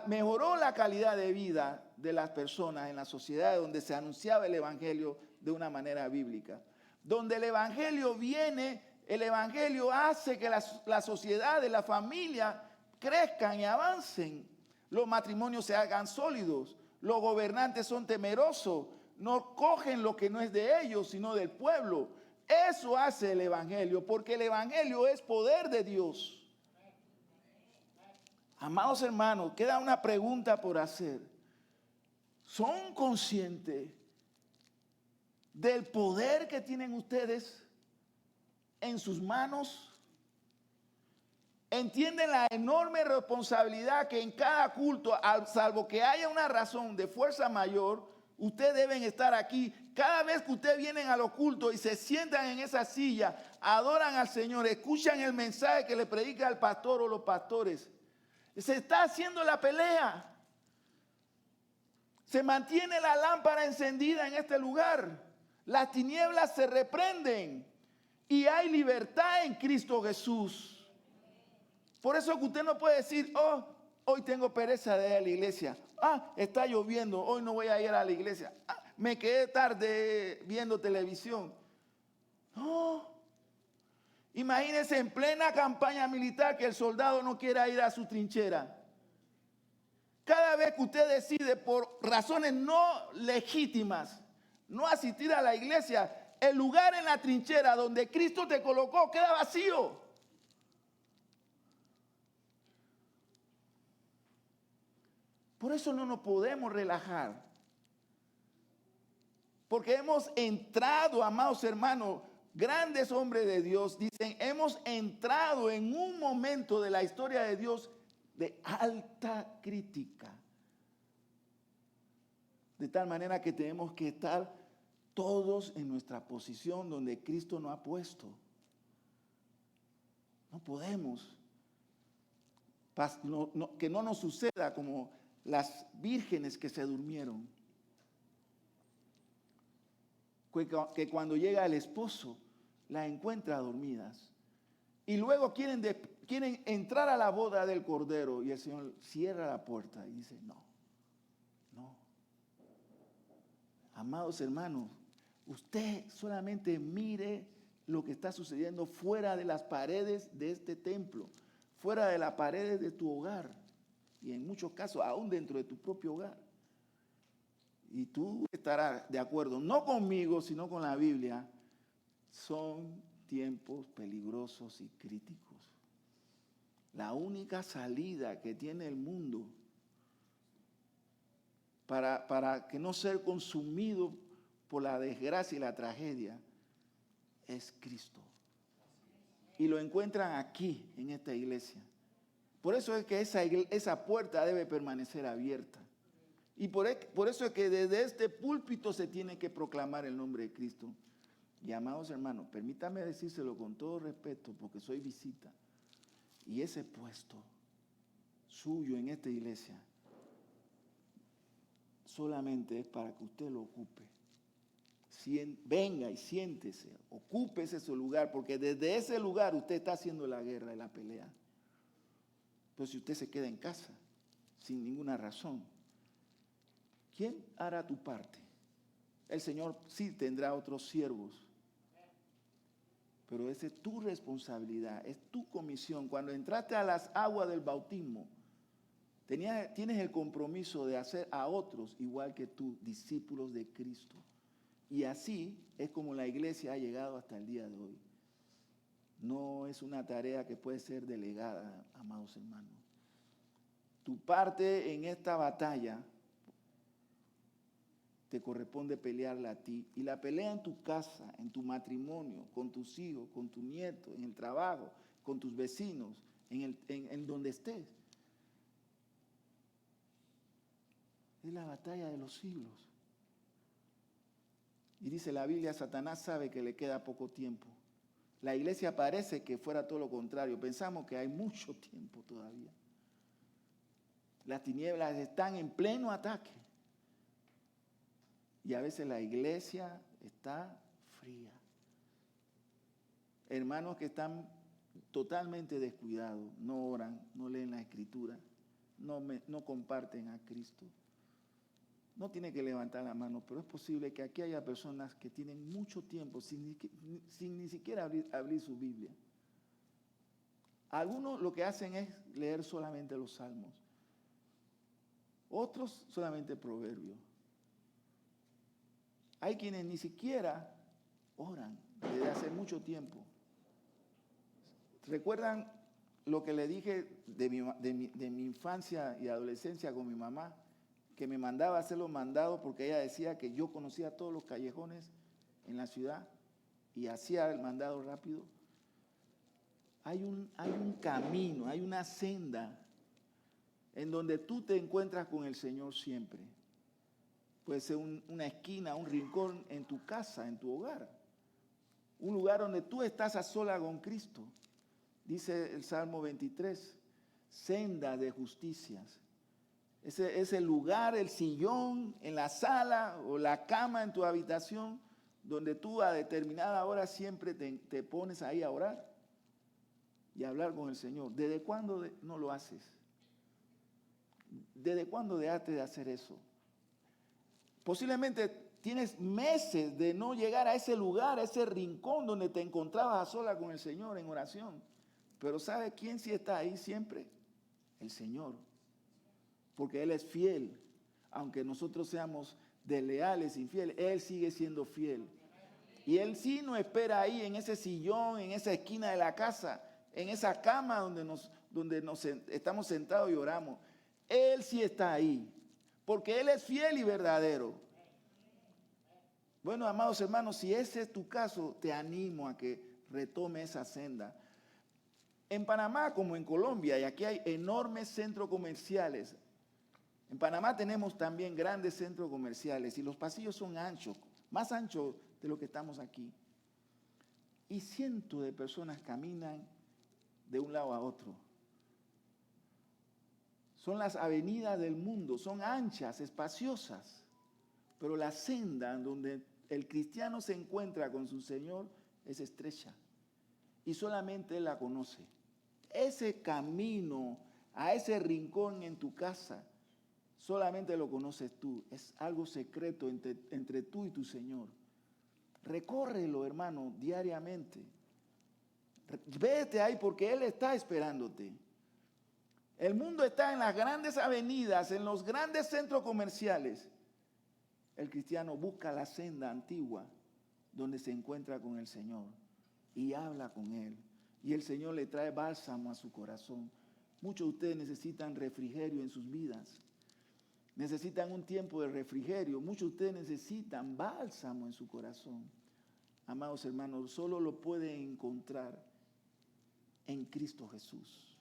Speaker 2: mejoró la calidad de vida de las personas en la sociedad donde se anunciaba el evangelio de una manera bíblica. Donde el evangelio viene, el evangelio hace que la sociedad, la familia crezcan y avancen. Los matrimonios se hagan sólidos. Los gobernantes son temerosos. No cogen lo que no es de ellos, sino del pueblo. Eso hace el evangelio, porque el evangelio es poder de Dios. Amados hermanos, queda una pregunta por hacer. ¿Son conscientes del poder que tienen ustedes en sus manos? ¿Entienden la enorme responsabilidad que en cada culto, salvo que haya una razón de fuerza mayor, ustedes deben estar aquí? Cada vez que ustedes vienen a los cultos y se sientan en esa silla, adoran al Señor, escuchan el mensaje que le predica el pastor o los pastores, se está haciendo la pelea. Se mantiene la lámpara encendida en este lugar. Las tinieblas se reprenden y hay libertad en Cristo Jesús. Por eso que usted no puede decir, oh, hoy tengo pereza de ir a la iglesia. Ah, está lloviendo, hoy no voy a ir a la iglesia. Ah, me quedé tarde viendo televisión. No. Imagínense en plena campaña militar que el soldado no quiera ir a su trinchera. Cada vez que usted decide por razones no legítimas no asistir a la iglesia, el lugar en la trinchera donde Cristo te colocó queda vacío. Por eso no nos podemos relajar. Porque hemos entrado, amados hermanos, grandes hombres de Dios, dicen, hemos entrado en un momento de la historia de Dios de alta crítica. De tal manera que tenemos que estar todos en nuestra posición donde Cristo nos ha puesto. No podemos. Que no nos suceda como las vírgenes que se durmieron. Que cuando llega el esposo, las encuentra dormidas. Y luego quieren entrar a la boda del Cordero. Y el Señor cierra la puerta y dice, no. Amados hermanos, usted solamente mire lo que está sucediendo fuera de las paredes de este templo, fuera de las paredes de tu hogar y en muchos casos aún dentro de tu propio hogar. Y tú estarás de acuerdo, no conmigo, sino con la Biblia. Son tiempos peligrosos y críticos. La única salida que tiene el mundo para que no ser consumido por la desgracia y la tragedia es Cristo. Y lo encuentran aquí, en esta iglesia. Por eso es que esa puerta debe permanecer abierta. Y por eso es que desde este púlpito se tiene que proclamar el nombre de Cristo. Y amados hermanos, permítame decírselo con todo respeto, porque soy visita. Y ese puesto suyo en esta iglesia solamente es para que usted lo ocupe. Venga y siéntese, ocúpese ese lugar, porque desde ese lugar usted está haciendo la guerra y la pelea. Pero si usted se queda en casa, sin ninguna razón, ¿quién hará tu parte? El Señor sí tendrá otros siervos, pero esa es tu responsabilidad, es tu comisión. Cuando entraste a las aguas del bautismo, tienes el compromiso de hacer a otros igual que tú, discípulos de Cristo. Y así es como la iglesia ha llegado hasta el día de hoy. No es una tarea que puede ser delegada, amados hermanos. Tu parte en esta batalla te corresponde pelearla a ti. Y la pelea en tu casa, en tu matrimonio, con tus hijos, con tus nietos, en el trabajo, con tus vecinos, en donde estés. Es la batalla de los siglos. Y dice la Biblia, Satanás sabe que le queda poco tiempo. La iglesia parece que fuera todo lo contrario. Pensamos que hay mucho tiempo todavía. Las tinieblas están en pleno ataque. Y a veces la iglesia está fría. Hermanos que están totalmente descuidados, no oran, no leen la Escritura, no comparten a Cristo. No tiene que levantar la mano, pero es posible que aquí haya personas que tienen mucho tiempo sin ni siquiera abrir su Biblia. Algunos lo que hacen es leer solamente los salmos. Otros solamente proverbios. Hay quienes ni siquiera oran desde hace mucho tiempo. ¿Recuerdan lo que le dije de mi infancia y adolescencia con mi mamá? Que me mandaba a hacer los mandados porque ella decía que yo conocía todos los callejones en la ciudad y hacía el mandado rápido. Hay un camino, hay una senda en donde tú te encuentras con el Señor siempre. Puede ser una esquina, un rincón en tu casa, en tu hogar. Un lugar donde tú estás a solas con Cristo. Dice el Salmo 23, senda de justicias. Ese lugar, el sillón en la sala o la cama en tu habitación, donde tú a determinada hora siempre te pones ahí a orar y a hablar con el Señor. ¿Desde cuándo no lo haces? ¿Desde cuándo dejaste de hacer eso? Posiblemente tienes meses de no llegar a ese lugar, a ese rincón donde te encontrabas a sola con el Señor en oración. Pero ¿sabe quién sí está ahí siempre? El Señor. Porque Él es fiel. Aunque nosotros seamos desleales, infieles, Él sigue siendo fiel. Y Él sí nos espera ahí en ese sillón, en esa esquina de la casa, en esa cama donde nos estamos sentados y oramos. Él sí está ahí. Porque Él es fiel y verdadero. Bueno, amados hermanos, si ese es tu caso, te animo a que retome esa senda. En Panamá, como en Colombia, y aquí hay enormes centros comerciales. En Panamá tenemos también grandes centros comerciales y los pasillos son anchos, más anchos de lo que estamos aquí. Y cientos de personas caminan de un lado a otro. Son las avenidas del mundo, son anchas, espaciosas, pero la senda donde el cristiano se encuentra con su Señor es estrecha y solamente Él la conoce. Ese camino a ese rincón en tu casa, solamente lo conoces tú. Es algo secreto entre tú y tu Señor. Recórrelo, hermano, diariamente. Vete ahí porque Él está esperándote. El mundo está en las grandes avenidas, en los grandes centros comerciales. El cristiano busca la senda antigua donde se encuentra con el Señor y habla con Él. Y el Señor le trae bálsamo a su corazón. Muchos de ustedes necesitan refrigerio en sus vidas. Necesitan un tiempo de refrigerio. Muchos de ustedes necesitan bálsamo en su corazón. Amados hermanos, solo lo pueden encontrar en Cristo Jesús.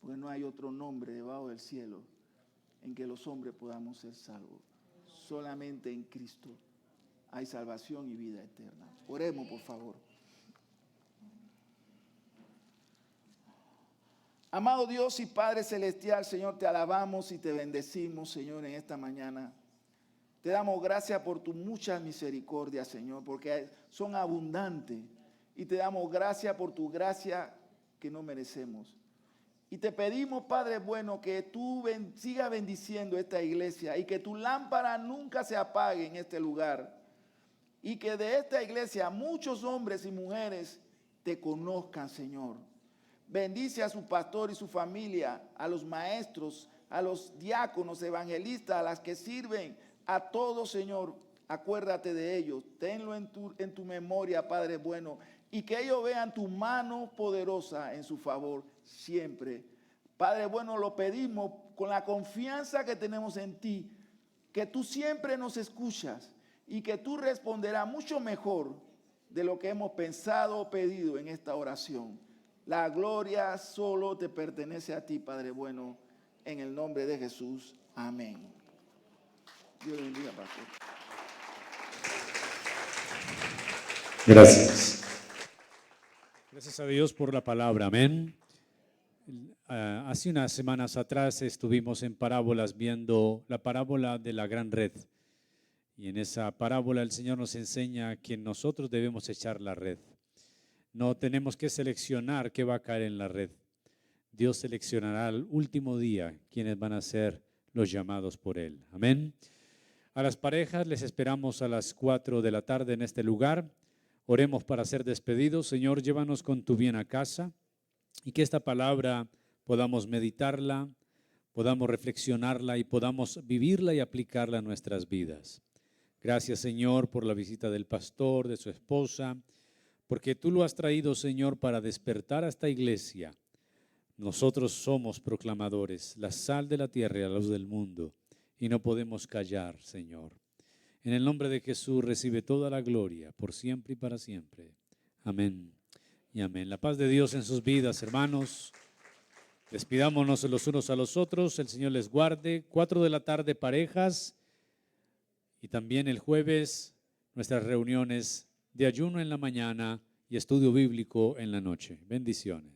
Speaker 2: Porque no hay otro nombre debajo del cielo en que los hombres podamos ser salvos. Solamente en Cristo hay salvación y vida eterna. Oremos, por favor. Amado Dios y Padre Celestial, Señor, te alabamos y te bendecimos, Señor, en esta mañana. Te damos gracias por tu mucha misericordia, Señor, porque son abundantes. Y te damos gracias por tu gracia que no merecemos. Y te pedimos, Padre bueno, que tú sigas bendiciendo esta iglesia y que tu lámpara nunca se apague en este lugar. Y que de esta iglesia muchos hombres y mujeres te conozcan, Señor. Bendice a su pastor y su familia, a los maestros, a los diáconos, evangelistas, a las que sirven, a todos, Señor. Acuérdate de ellos, tenlo en tu memoria, Padre bueno, y que ellos vean tu mano poderosa en su favor siempre. Padre bueno, lo pedimos con la confianza que tenemos en ti, que tú siempre nos escuchas y que tú responderás mucho mejor de lo que hemos pensado o pedido en esta oración. La gloria solo te pertenece a ti, Padre bueno, en el nombre de Jesús. Amén. Dios bendiga, pastor.
Speaker 1: Gracias. Gracias a Dios por la palabra. Amén. Hace unas semanas atrás estuvimos en parábolas viendo la parábola de la gran red. Y en esa parábola el Señor nos enseña que nosotros debemos echar la red. No tenemos que seleccionar qué va a caer en la red. Dios seleccionará al último día quienes van a ser los llamados por Él. Amén. A las parejas les esperamos a las 4 de la tarde en este lugar. Oremos para ser despedidos. Señor, llévanos con tu bien a casa y que esta palabra podamos meditarla, podamos reflexionarla y podamos vivirla y aplicarla a nuestras vidas. Gracias, Señor, por la visita del pastor, de su esposa, porque tú lo has traído, Señor, para despertar a esta iglesia. Nosotros somos proclamadores, la sal de la tierra y la luz del mundo, y no podemos callar, Señor. En el nombre de Jesús recibe toda la gloria, por siempre y para siempre. Amén y amén. La paz de Dios en sus vidas, hermanos. Despidámonos los unos a los otros. El Señor les guarde. 4 de la tarde, parejas. Y también el jueves, nuestras reuniones de ayuno en la mañana y estudio bíblico en la noche. Bendiciones.